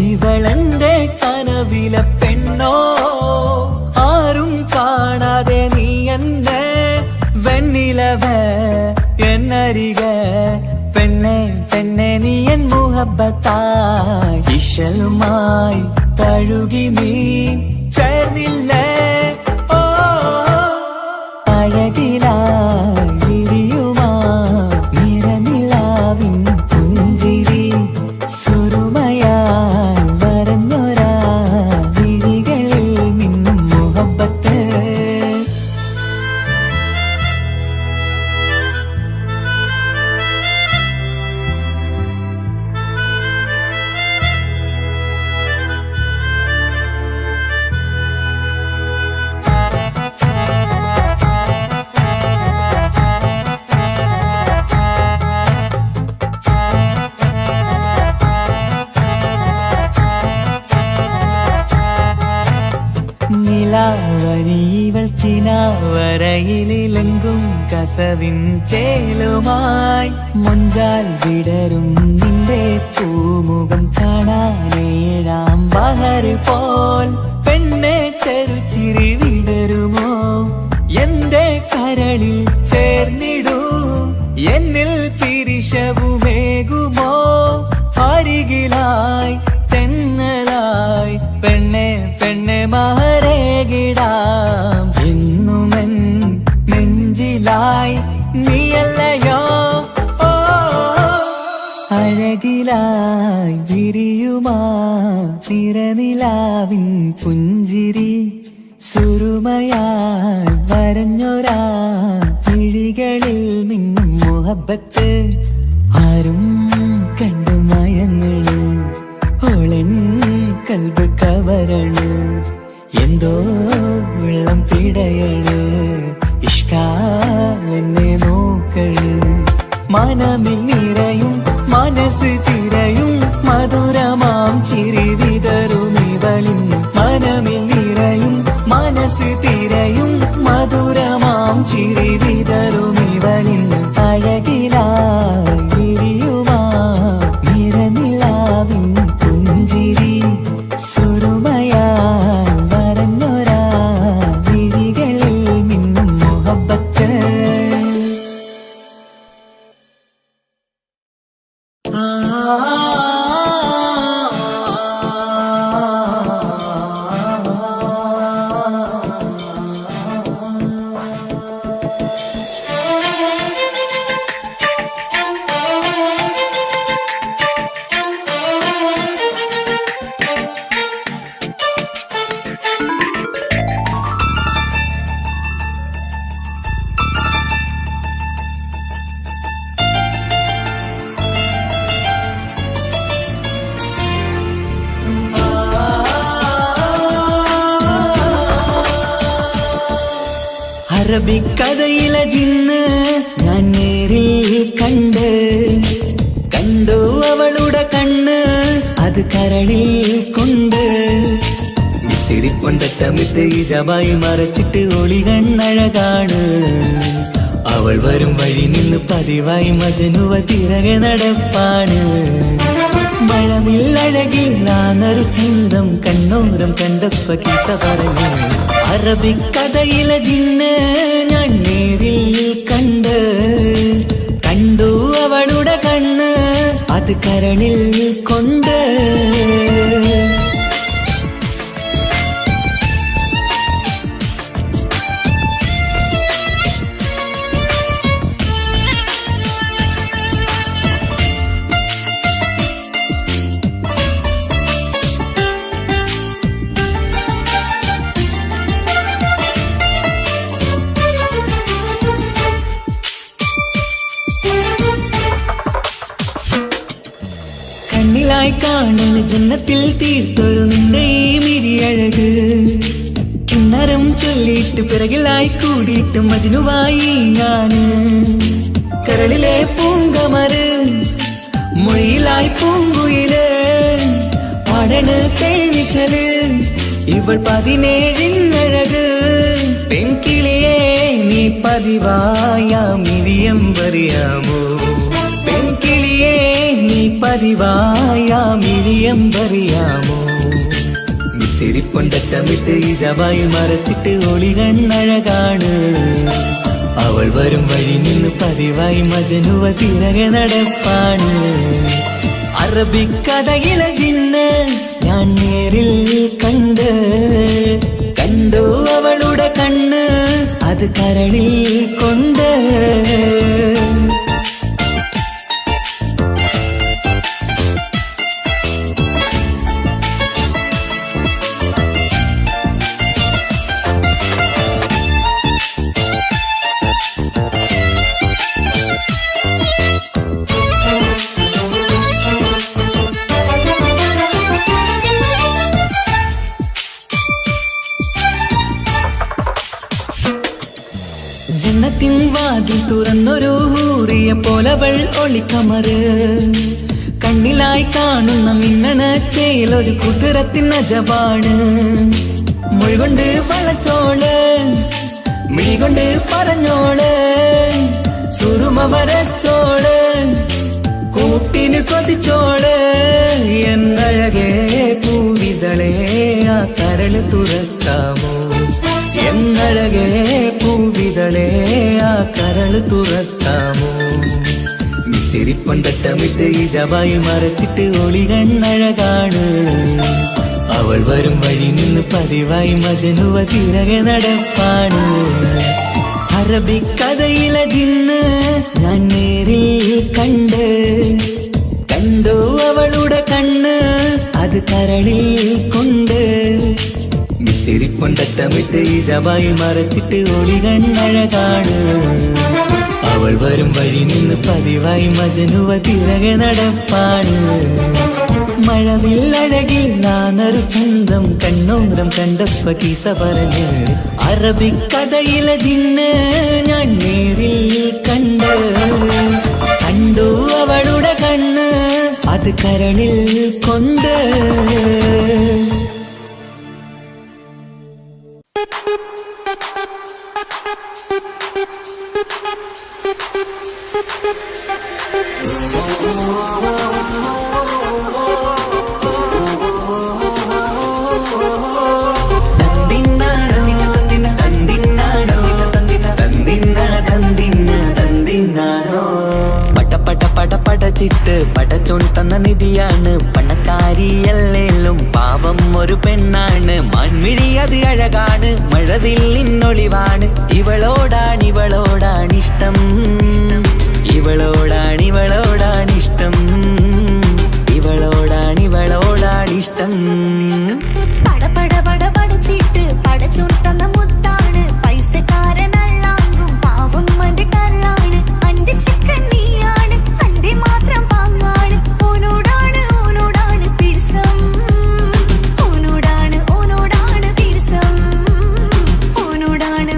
ഇവളെന്റെ കനവിലെ പെണ്ണോ ആരും കാണാതെ നീ എന്നെ വെണ്ണിലവ എന്നരിക പെണ്ണെ പെണ്ണെ നീ എൻ മുഹബത്തായി ഇശലുമായി തഴുകി നീ ചേർന്നില്ലേ ഓ അഴകിലായി വിരിയുമാ നിറനിലാവിൻ പുഞ്ചിരി സുറുമയാൽ വരഞ്ഞൊരാ വിഴികളിൽ മിന്നും മുഹബത്ത് നിലാവരിവൾ കിനാവരയിലെങ്കും കസവിൻ ചേലുമായി മുഞ്ചാൽ വിടരും നിന്റെ പൂമുഖം കാണാനേഴാം ബഹർ പോൽ പെണ്ണെ ചെറുചിരി വിടരുമോ എന്റെ കരളിൽ ചേർന്നിടൂ എന്നിൽ പിരിശവുമേകുമോ അരികിലായി തെന്നലായി പെണ്ണെ പെണ്ണെ മഹരേകിടാം എന്നുമെൻ നെഞ്ചിലായി നീയല്ലയോ ഓ അഴകിലായി വിരിയുമാ തിരനിലാവിൻ പുഞ്ചിരി സുറുമയാൽ വരഞ്ഞൊരാ മിഴികളിൽ മിന്നും മുഹബത്ത് ആരും കണ്ടു മയങ്ങള് ഓളൻ കൽബ് കവരണ് എന്തോ വെള്ളം പിടയണ് ഇഷ്കാലെന്നെ നോക്കള് മനമിൽ നിറയും മനസ്സ് തിരയും മധുരമാം ചിരി വിതറും ഇവളിന്ന് മനമിൽ നിറയും മനസ്സ് തിരയും മധുരമാം ചിരി വിതറും ഇവളിന്ന് അഴകിലായി വിരിയുമാ നിറനിലാവിൻ പുഞ്ചിരി സുറുമയാൽ വരഞ്ഞൊരാ വിഴികളിൽ മിന്നും മുഹബത്ത് ആ അറബിക്കഥയിലെ ജിന്ന് ഞാൻ നേരിൽ കണ്ടു അവളുടെ കണ്ണ് അത് കരളിൽ കൊണ്ട് സിരിപ്പൊണ്ടട്ടമിട്ട് ഈ ജബായി മറച്ചിട്ട് ഒളി കണ്ണഴകാണ് അവൾ വരും വഴി നിന്ന് പതിവായി മജനുവ തിരകെ നടപ്പാണ് മഴവില്ലഴകില്ലാന്നൊരു ചന്തം കണ്ണോരം കണ്ടപ്പ കീസ പറഞ്ഞു അറബിക്കഥയിലെ ജിന്ന് ഞാൻ നേരിൽ കണ്ടു അവളുടെ കണ്ണ് അത് കരളിൽ കൊണ്ട് കണ്ണിലായി കാണുന്ന ജന്നത്തിൽ തീർത്തൊരു നിന്റെ ഈ മിഴിയഴക് കിണ്ണരം ചൊല്ലിയിട്ട് പിറകിലായി കൂടിയിട്ട് മജ്നുവായി ഞാന് കരളിലെ പൂങ്കമര് മൊഴിയിലായി പൂങ്കുയില് പാടണ് തേനിശല് ഇവൾ 17 പെൺകിളിയെ നീ പതിവായാമിരിയം പറയാമോ പെൺകിളിയെ നീ പതിവായാമിരിയം പറയാമോ സിരിപ്പൊണ്ടട്ടമിട്ട് ഈ ജബായി മറച്ചിട്ട് ഒളി കണ്ണഴകാണ് അവൾ വരും വഴി നിന്ന് പതിവായി മജനുവ തിരകെ നടപ്പാണ് അറബിക്കഥയിലെ ജിന്ന് ഞാൻ നേരിൽ കണ്ടു അവളുടെ കണ്ണ് അത് കരളിൽ കൊണ്ട് ജന്നത്തിൻ വാതിൽ തുറന്നൊരു ഹൂറിയ പോലവൾ ഒളിക്കമറ് കണ്ണിലായി കാണുന്ന മിന്നണ ചേലൊരു കുതിരത്തിൻ അജബാണ് മൊഴികൊണ്ട് വളച്ചോള് മിഴികൊണ്ട് പറഞ്ഞോള് സുറുമ വരച്ചോള് കൂട്ടിന് കൊതിച്ചോള് എന്നഴകേ പൂവിതളേ ആ കരള് തുറക്കാമോ എന്നഴകേ പൂവിതളേ ആ കരള് തുറക്കാമോ സിരിപ്പൊണ്ടട്ടമിട്ട് ഈ ജബായി മറച്ചിട്ട് ഒളി കണ്ണഴകാണ് അവൾ വരും വഴി നിന്ന് പതിവായി മജനുവ തിരകെ നടപ്പാണ് അറബിക്കഥയിലെ ജിന്ന് ഞാൻ നേരിൽ കണ്ടു അവളുടെ കണ്ണ് അത് കരളിൽ കൊണ്ട് സിരിപ്പൊണ്ടട്ടമിട്ട് ഈ ജബായി മറച്ചിട്ട് ഒളി കണ്ണഴകാണ് അവൾ വരും വഴി നിന്ന് പതിവായി മജനുവ തിരകെ നടപ്പാണ് മഴവില്ലഴകില്ലാന്നൊരു ചന്തം കണ്ണോരം കണ്ടപ്പ കീസ പറഞ്ഞ് അറബിക്കഥയിലെ ജിന്ന് ഞാൻ നേരിൽ കണ്ടു അവളുടെ കണ്ണ് അത് കരളിൽ കൊണ്ട് പടച്ചിട്ട് പടച്ചോൺ നിധിയാണ് പണക്കാരിയല്ലേലും പാവം ഒരു പെണ്ണാണ് മൺമിഴി അത് അഴകാണ് മഴവില്ലിന്നൊളിവാണ് ഇവളോടാണിഷ്ടം ഇവളോടാണിഷ്ടം ഇവളോടാണിഷ്ടം പടച്ചിട്ട് പടച്ചോൺ തന്ന മുത്താണ് പൈസക്കാരനല്ലാങ്കും പാവം അന്റെ കല്ലാണ് അന്റെ ചിക്കൻ നീയാണ് അന്റെ മാത്രം പാങ്ങാണ് ഓനോടാണ് പിരിസം ഓനോടാണ് പിരിസം ഓനോടാണ്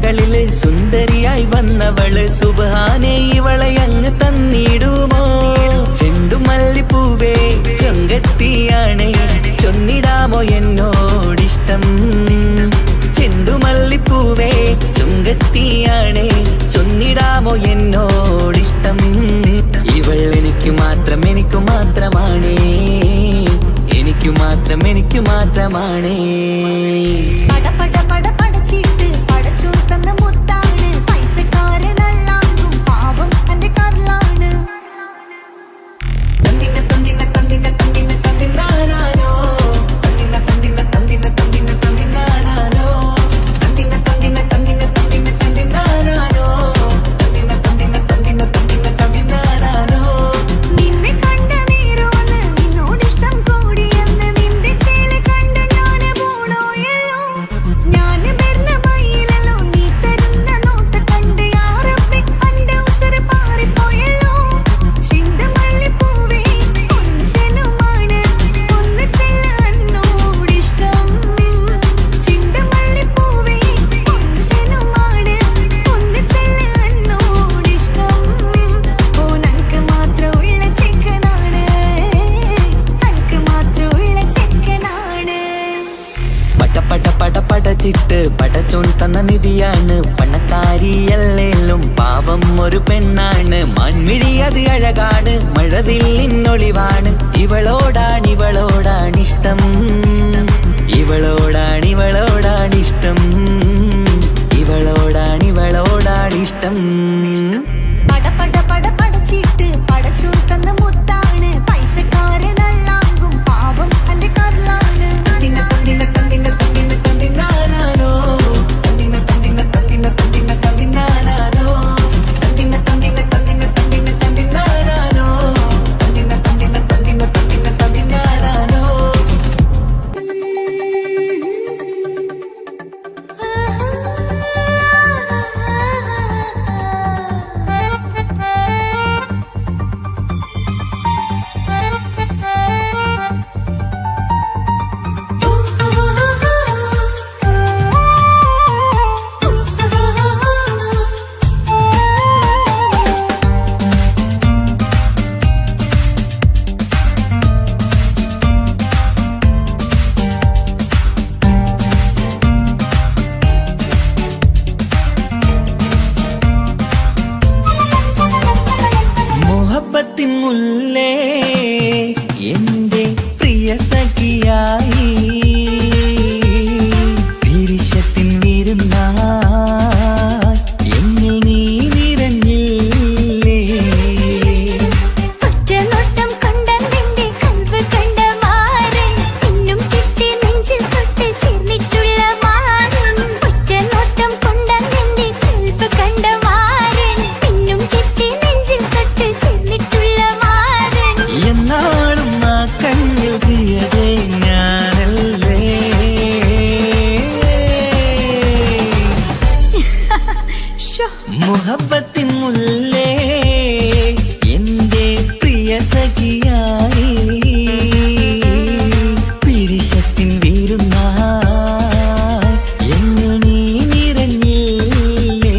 മകളില് സുന്ദരിയായി വന്നവള് സുബ്ഹാനേ ഇവളെ അങ്ങ് തന്നിടുമോ ചെണ്ടുമല്ലിപ്പൂവേ ചൊങ്കത്തിയാണ് ചൊന്നിടാമോ എന്നോടിഷ്ടം ചെണ്ടുമല്ലിപ്പൂവേ ചൊങ്കത്തിയാണ് ചൊന്നിടാമോ എന്നോടിഷ്ടം ഇവൾ എനിക്ക് മാത്രം എനിക്ക് മാത്രമാണേ എനിക്ക് മാത്രം എനിക്ക് മാത്രമാണേ പട പട പട പടച്ചിട്ട് പടച്ചോൻ തന്ന മുത്താണ് പൈസക്കാരനല്ലാങ്കും പാവം എന്റെ കർലാണ് തന്തിന തന്തിന തന്തിന തന്തിന തന്തിനാനാനോ തന്തിന തന്തിന തന്തിന തന്തിന തന്തിനാനാനോ തന്തിന തന്തിന തന്തിന തന്തിന തന്തിനാനാനോ തന്തിന തന്തിന തന്തിന തന്തിന തന്തിനാനാനോ നിന്നെ കണ്ട നേരോന്ന് നിന്നോടിഷ്ടം കൂടിയെന്ന് നിന്റെ ചേല് കണ്ട ഞാന് പോണോയല്ലോ ഞാന് വരുന്ന മയിലല്ലോ നീ തരുന്ന നോട്ട കണ്ട് യാ റബ്ബി അന്റെ ഉസറ് പാറിപ്പോയല്ലോ ചെണ്ടുമല്ലിപ്പൂവേ കൊഞ്ചനുമാണ് ഒന്ന് ചെല്ല എന്നോടിഷ്ടം ചെണ്ടുമല്ലിപ്പൂവേ കൊഞ്ചനുമാണ് ഒന്ന് ചെല്ല എന്നോടിഷ്ടം ഓ നനക്ക് മാത്രമുള്ള ചെക്കനാണ് നനക്ക് മാത്രമുള്ള ചെക്കനാണ് പട പട പട പടച്ചിട്ട് പടച്ചോൻ തന്ന നിധിയാണ് പണക്കാരിയല്ലേലും പാവം ഒരു പെണ്ണാണ് മാൻമിഴി അത് അഴകാണ് മഴവില്ലിനൊളിവാണ് ഇവളോടാണിഷ്ടം ഇവളോടാണിഷ്ടം ഇവളോടാണിഷ്ടം പട പട പട പടച്ചിട്ട് പടച്ചോൻ തന്ന മുത്താണ് പൈസക്കാരനല്ലാങ്കും പാവം എന്റെ കർലാണ് തന്തിന തന്തിന തന്തിന തന്തിന തന്തിനാനാനോ തന്തിന തന്തിന തന്തിന തന്തിന തന്തിനാനാനോ തന്തിന തന്തിന തന്തിന തന്തിന തന്തിനാനാനോ തന്തിന തന്തിന തന്തിന തന്തിന തന്തിനാനാനോ മുഹബത്തിൻ മുല്ലേ എന്റെ പ്രിയ സഖിയായി പിരിശത്തിൻ വിരുന്നായി എന്നിൽ നീ നിറഞ്ഞില്ലേ ഒറ്റനോട്ടം കൊണ്ടെന്റെ കൽവ് കണ്ട മാരൻ പിന്നും കിട്ടി നെഞ്ചിൽ തൊട്ട് ചേർന്നിട്ടുള്ള മാരൻ ഒറ്റനോട്ടം കൊണ്ടെന്റെ കൽവ് കണ്ട മാരൻ പിന്നും കിട്ടി നെഞ്ചിൽ തൊട്ട് ചേർന്നിട്ടുള്ള മാരൻ എന്നാളും ആ കണ്ണിൽ പ്രിയതേ ഞാനല്ലേ മുഹബത്തിൻ മുല്ലേ എന്റെ പ്രിയ സഖിയായി പിരിശത്തിൻ വീരുന്നായി എന്നിൽ നീ നിറഞ്ഞില്ലേ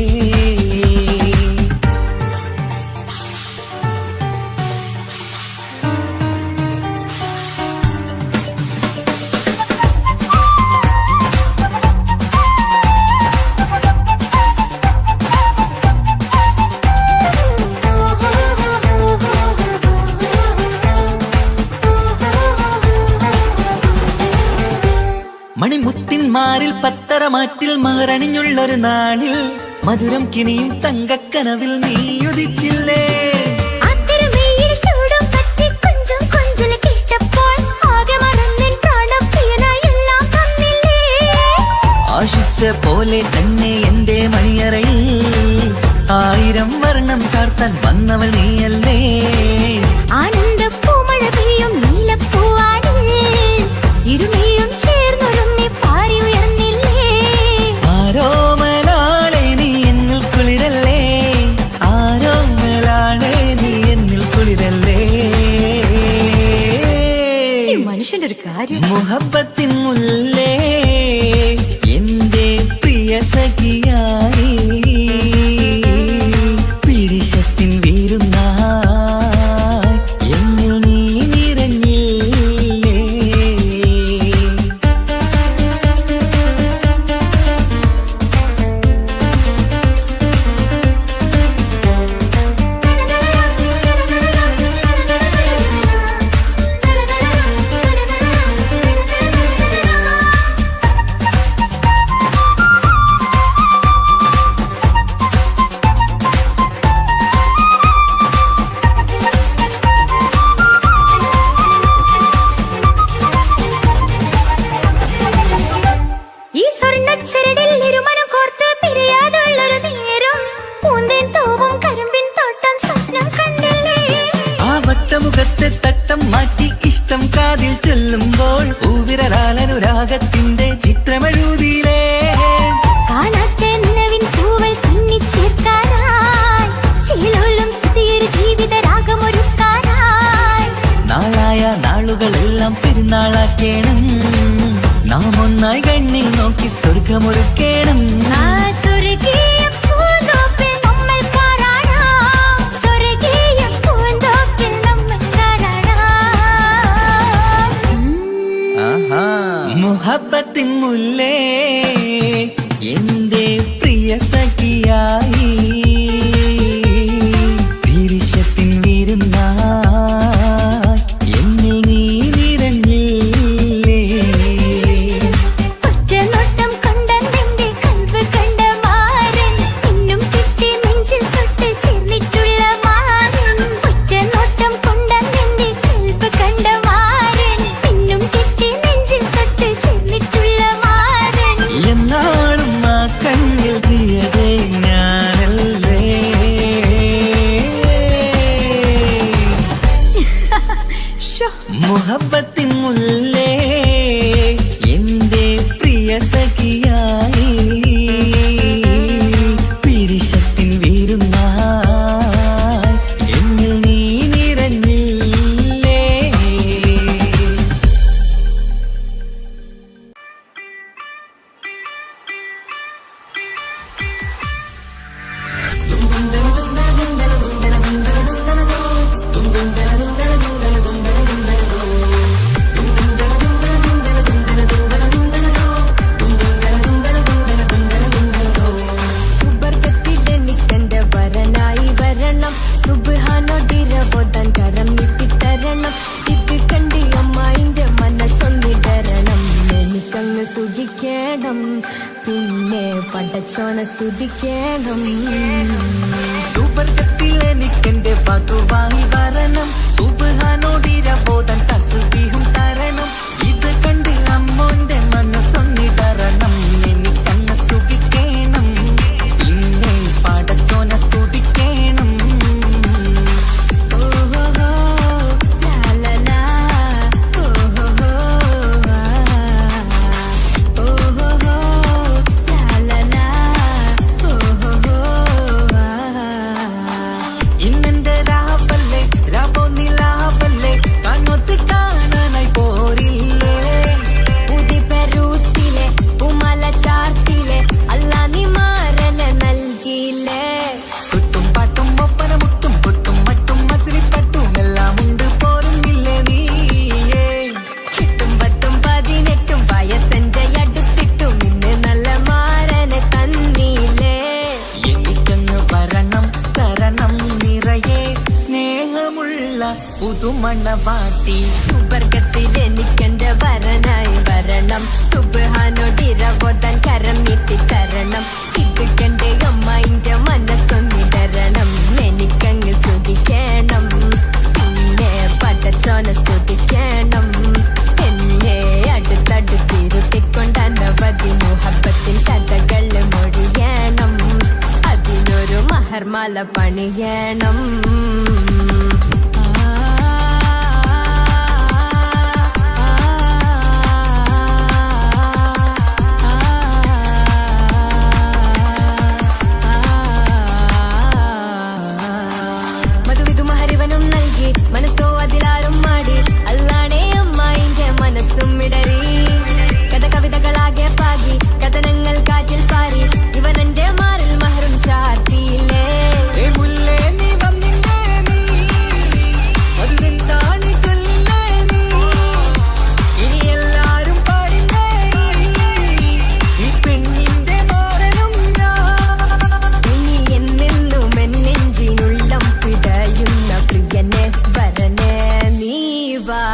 മണിമുത്തിന്മാരിൽ പത്തരമാറ്റിൽ മഹറണിഞ്ഞുള്ളൊരു നാളിൽ മധുരം കിനിയും തങ്കക്കനവിൽ നീയുദിച്ചില്ലേ അത്തരമേയിൽ ചൂടും പറ്റി കൊഞ്ചും കൊഞ്ചല് കേട്ടപ്പോൾ ആകെ മറന്നിൻ പ്രാണപ്രിയനായി എല്ലാം തന്നില്ലേ ആശിച്ച പോലെ തന്നെ എന്റെ മണിയറയിൽ 1000 വർണ്ണം ചാർത്താൻ വന്നവൾ നീയല്ലേ ആനന്ദ പൂമഴ പെയ്യും നീലപ്പൂവാനിൽ ഇരുമയും ചേർന്നൊരുമ്മി പാരി ഉയർന്നില്ലേ ആരോമലാളെ നീ എന്നിൽ കുളിരല്ലേ ആരോമലാളെ നീ എന്നിൽ കുളിരല്ലേ മനുഷ്യന്റെ ഒരു കാര്യം മുഹബത്തിൻ മുല്ലേ എന്റെ പ്രിയ സഖിയായി ത്യാഗത്തിന്റെ ചിത്രമെഴുതിയിലേ കാണാത്തെന്നവിൻ പൂവൽ കണ്ണിച്ചേർക്കാനായി ചിലോലും പുതിയൊരു ജീവിത രാഗമൊരുക്കാനായി നാളായ നാളുകളെല്ലാം പെരുന്നാളാക്കേണം നാം ഒന്നായി കണ്ണിൽ നോക്കി സ്വർഗമൊരുക്കേണം ആ സ്വർഗീയ പൂന്തോപ്പിൽ നമ്മൾ കാണാം സ്വർഗീയ പൂന്തോപ്പിൽ നമ്മൾ കാണാം മുഹബത്തിൻ മുല്ലേ എന്റെ പ്രിയ സഖിയായി പിരിശത്തിൻ വിരുന്നായി എന്നിൽ നീ നിറഞ്ഞില്ലേ ഒറ്റനോട്ടം കൊണ്ടെന്റെ കൽവ് കണ്ട മാരൻ ഇന്നും കിട്ടി നെഞ്ചിൽ തൊട്ട് ചേർന്നിട്ടുള്ള മാരൻ ഒറ്റനോട്ടം കൊണ്ടെന്റെ കൽവ് കണ്ട മാരൻ ഇന്നും കിട്ടി നെഞ്ചിൽ തൊട്ട് ചേർന്നിട്ടുള്ള മാരൻ എന്നാളും ആ കണ്ണിൽ പ്രിയതേ ഞാനല്ലേ മുഹബത്തിൻ മുല്ലേ എന്റെ പ്രിയ സഖിയായി പിരിശത്തിൻ വിരുന്നായി എന്നിൽ നീ നിറഞ്ഞില്ലേ സുബർഗത്തിലെനിക്കെന്റെ വരനായി വരണം സുബ്ഹാനോടിരവോദാൻ കരം നീട്ടിത്തരണം ഇത് കണ്ടി അമ്മായിന്റെ മനസ്സൊന്നിടരണം എനിക്കങ്ങ് സുഖിക്കണം പിന്നെ പടച്ചോനെ സ്തുതിക്കണം സുബർഗത്തിൽ എനിക്കെന്റെ വധുവായി വരണം സുബ്ഹാനോടിരവോദാൻ തസ്ബീഹും തരണം ഇത് കണ്ട് അമ്മോന്റെ മനസ്സൊന്നിടരണം എനിക്കങ്ങ് സുഖിക്കണം പിന്നെ പടച്ചോനെ സ്തുതിക്കണം ഓഹോഹോ ലാലലാ ഓഹോഹോ ഓഹോഹോ ലാലലാ ഓഹോഹോ ഇന്നെന്റെ രാവല്ലേ രാവോ നിലാവല്ലേ കണ്ണൊത്ത് കാണാനായി പോരില്ലേ പുതിപ്പെരൂത്തിലെ ഉമല ചാർത്തിലെ അല്ലാ നീ മാരനെ നൽകിയില്ലേ കുട്ടും പാട്ടും ഒപ്പന മുട്ടും പൊട്ടും മറ്റും മസിലിപ്പട്ടും എല്ലാം ഉണ്ട് പോരുന്നില്ലേ നീയേ എട്ടും പത്തും 18 വയസ്സെന്റെ അടുത്തിട്ടും ഇന്ന് നല്ല മാരനെ തന്നീലേ എനിക്കങ്ങ് വരണം തരണം നിറയെ സ്നേഹമുള്ള പുതുമണവാട്ടി സുബർഗത്തിൽ എനിക്കെന്റെ വരനായി വരണം സുബ്ഹാനോടിരവോദാൻ കരം നീട്ടിത്തരണം ഇത് കണ്ട് അമ്മായിന്റെ മനസ്സൊന്നിടരണം എനിക്കങ്ങ് സ്തുതിക്കണം പിന്നെ പടച്ചോനെ സ്തുതിക്കണം എന്നെ അടുത്തടുത്തിരുത്തിക്കൊണ്ട് അനവധി മുഹബത്തിൻ കഥകൾ മൊഴിയണം അതിനൊരു മഹർമാല പണിയണം മധുവിധു മഹരിവനും നൽകി മനസ്സോ അതിലാരും മാടി അല്ലാണേ അമ്മായിന്റെ മനസ്സും ഇടറി കഥ കവിതകളാകെ പാകി കഥനങ്ങൾ കാറ്റിൽ പാറി ഇവനെന്റെ മാറിൽ മഹറും ചാർത്തിയില്ലേ ഏ മുല്ലേ നീ വന്നില്ലേ നീ മധുവെന്താണ് ചൊല്ലില്ലേ നീ ഇനി എല്ലാരും പാടില്ലേ ഈ പെണ്ണിന്റെ മാറനും ഞാൻ ഇനി എന്നെന്നും എന്നെഞ്ചിനുള്ളം പിടയുന്ന പ്രിയനെ വരനെ നീ വാ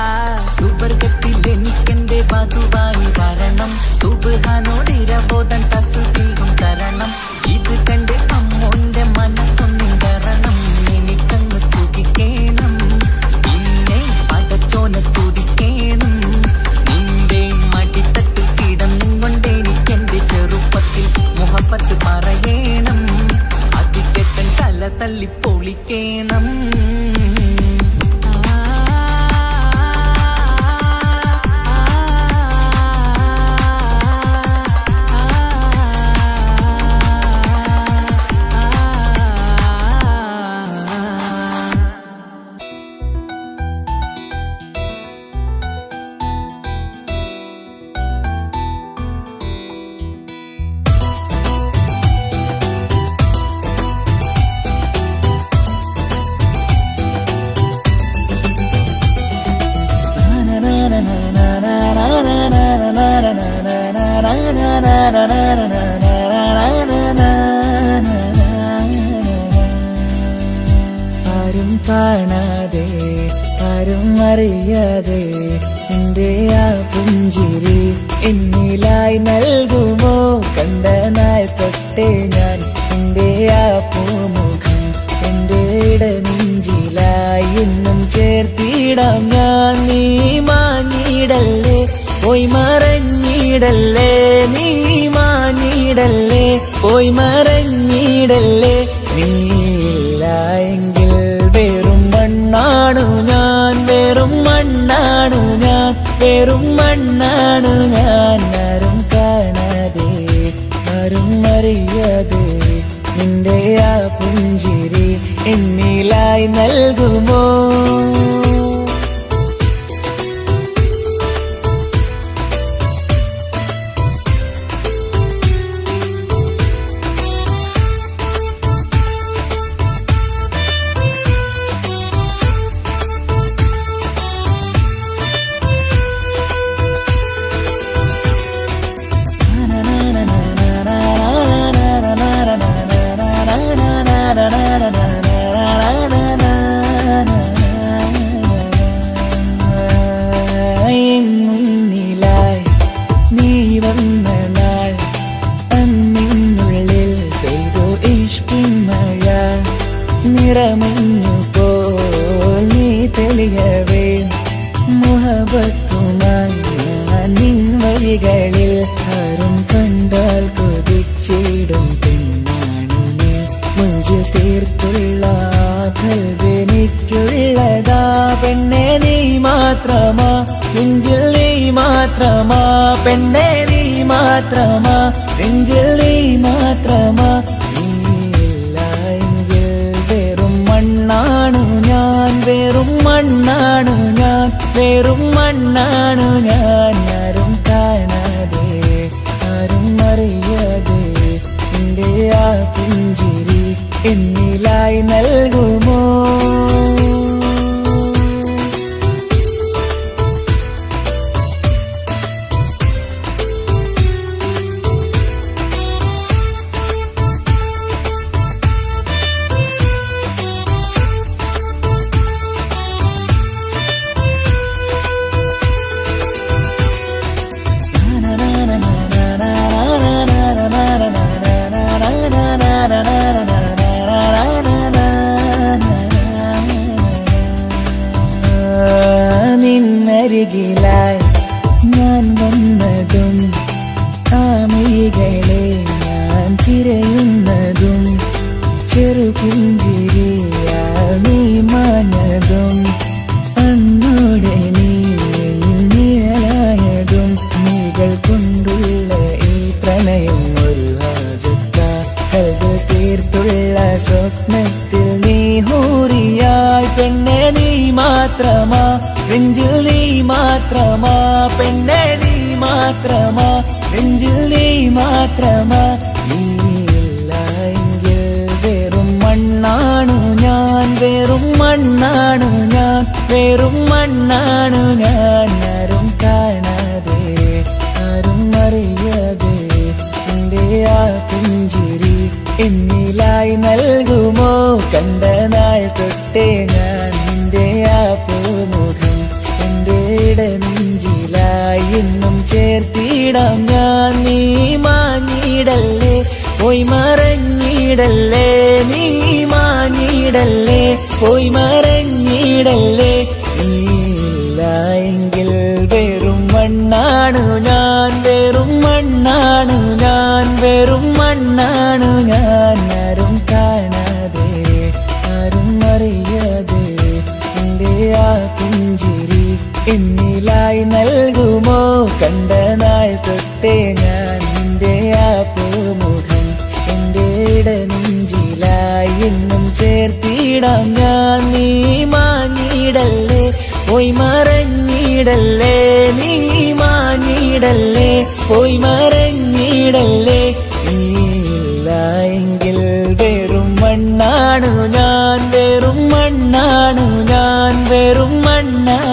സുബർഗത്തിൽ എനിക്കെന്റെ വധുവായി വരണം സുബ്ഹാനോടിരവോദാൻ തസ്ബീഹും തരണം ഇത് കണ്ട് അമ്മോന്റെ മനസ്സൊന്നിടരണം എനിക്കങ്ങ് സുഖിക്കണം പിന്നെ പടച്ചോനെ സ്തുതിക്കണം നിന്റെ മടിത്തട്ടിൽ കിടന്നും കൊണ്ട് എനിക്കെന്റെ ചെറുപ്പത്തിൽ മുഹബത്ത് പറയണം അതിക്കെട്ടൻ തല തല്ലി പൊളിക്കണം കാണാതെ ആരും അറിയാതെ നിന്റെ ആ പുഞ്ചിരി എന്നിലായി നൽകുമോ? കണ്ട നാൾ തൊട്ടേ ഞാൻ നിന്റെ ആ പൂമുഖം എന്റെ ഇടനെഞ്ചിലായി എന്നും ചേർത്തിടാം ഞാൻ. നീ മാഞ്ഞിടല്ലേ, പോയി മറഞ്ഞിടല്ലേ, നീ മാഞ്ഞിടല്ലേ, പോയി മറഞ്ഞിടല്ലേ. നീയില്ല എങ്കിൽ വെറും മണ്ണാണു ഞാൻ, വെറും മണ്ണാണു ഞാൻ, വെറും മണ്ണാണു ഞാൻ. ആരും കാണാതെ ആരും അറിയാതെ നിന്റെ ആ പുഞ്ചിരി എന്നിലായി നൽകുമോ? മുന്നിലായി നീ വന്ന നാൾ അന്നിനുള്ളിൽ പെയ്തു ഇഷ്കിൻ മഴ. നിറമഞ്ഞു പോൽ നീ തെളിയവേ മുഹബത്തുമായി ഞാൻ നിൻ വഴികളിൽ. ആരും കണ്ടാൽ കൊതിച്ചിടും പെണ്ണാണു നീ, മുഞ്ചിൽ തീർത്തുള്ള കൽവെനിക്കുള്ളതാ. പെണ്ണെ നീ മാത്രമാ, നെഞ്ചിൽ നീ മാത്രമാ, പെണ്ണെ നീ മാത്രമാ, നെഞ്ചിൽ നീ മാത്രമാ. നീയില്ല എങ്കിൽ വെറും മണ്ണാണു ഞാൻ, വെറും മണ്ണാണു ഞാൻ, വെറും മണ്ണാണു ഞാൻ. ആരും കാണാതെ ആരും അറിയാതെ നിന്റെ ആ പുഞ്ചിരി എന്നിലായി നൽകുമോ? നിന്നരികിലായി ഞാൻ വന്നതും ആമികളെ ഞാൻ തിരയുന്നതും ചെറുപുഞ്ചിരിയാ നീ മാഞ്ഞതും അന്നോടെ നീ നിഴലായതും നീകൾ കൊണ്ടുള്ള ഈ പ്രണയം ഒരു ഹാജത്ത കൽവ് തീർത്തുള്ള സ്വപ്നത്തിൽ നീ ഹൂറിയായി. പെണ്ണെ നീ മാത്രമാ, നെഞ്ചിൽ നീ മാത്രമാ, പെണ്ണെ നീ മാത്രമാ, നെഞ്ചിൽ നീ മാത്രമാ. നീയില്ല എങ്കിൽ വെറും മണ്ണാണു ഞാൻ, വെറും മണ്ണാണു ഞാൻ, വെറും മണ്ണാണു ഞാൻ. ആരും കാണാതെ ആരും അറിയാതെ നിന്റെ ആ പുഞ്ചിരി എന്നിലായി നൽകുമോ? കണ്ട നാൾ തൊട്ടേ ഞാൻ നിന്റെ ആ പൂമുഖം എന്റെ ഇടനെഞ്ചിലായി എന്നും ചേർത്തിടാം ഞാൻ. നീ മാഞ്ഞിടല്ലേ, പോയി മറഞ്ഞിടല്ലേ, നീ മാഞ്ഞിടല്ലേ, പോയി മറഞ്ഞിടല്ലേ. നീയില്ല എങ്കിൽ വെറും മണ്ണാണു ഞാൻ, വെറും മണ്ണാണു ഞാൻ, വെറും മണ്ണാണു ഞാൻ. ആരും കാണാതെ ആരും അറിയാതെ നിന്റെ ആ പുഞ്ചിരി എന്നിലായി നൽകുമോ? കണ്ട നാൾ തൊട്ടേ ഞാൻ നിന്റെ ആ പൂമുഖം എന്റെ ഇടനെഞ്ചിലായി എന്നും ചേർത്തിടാം ഞാൻ. നീ മാഞ്ഞിടല്ലേ, പോയി മറഞ്ഞിടല്ലേ, നീ മാഞ്ഞിടല്ലേ, പോയി മറഞ്ഞിടല്ലേ. നീയില്ല എങ്കിൽ വെറും മണ്ണാണു ഞാൻ, വെറും മണ്ണാണു ഞാൻ, വെറും മണ്ണാണു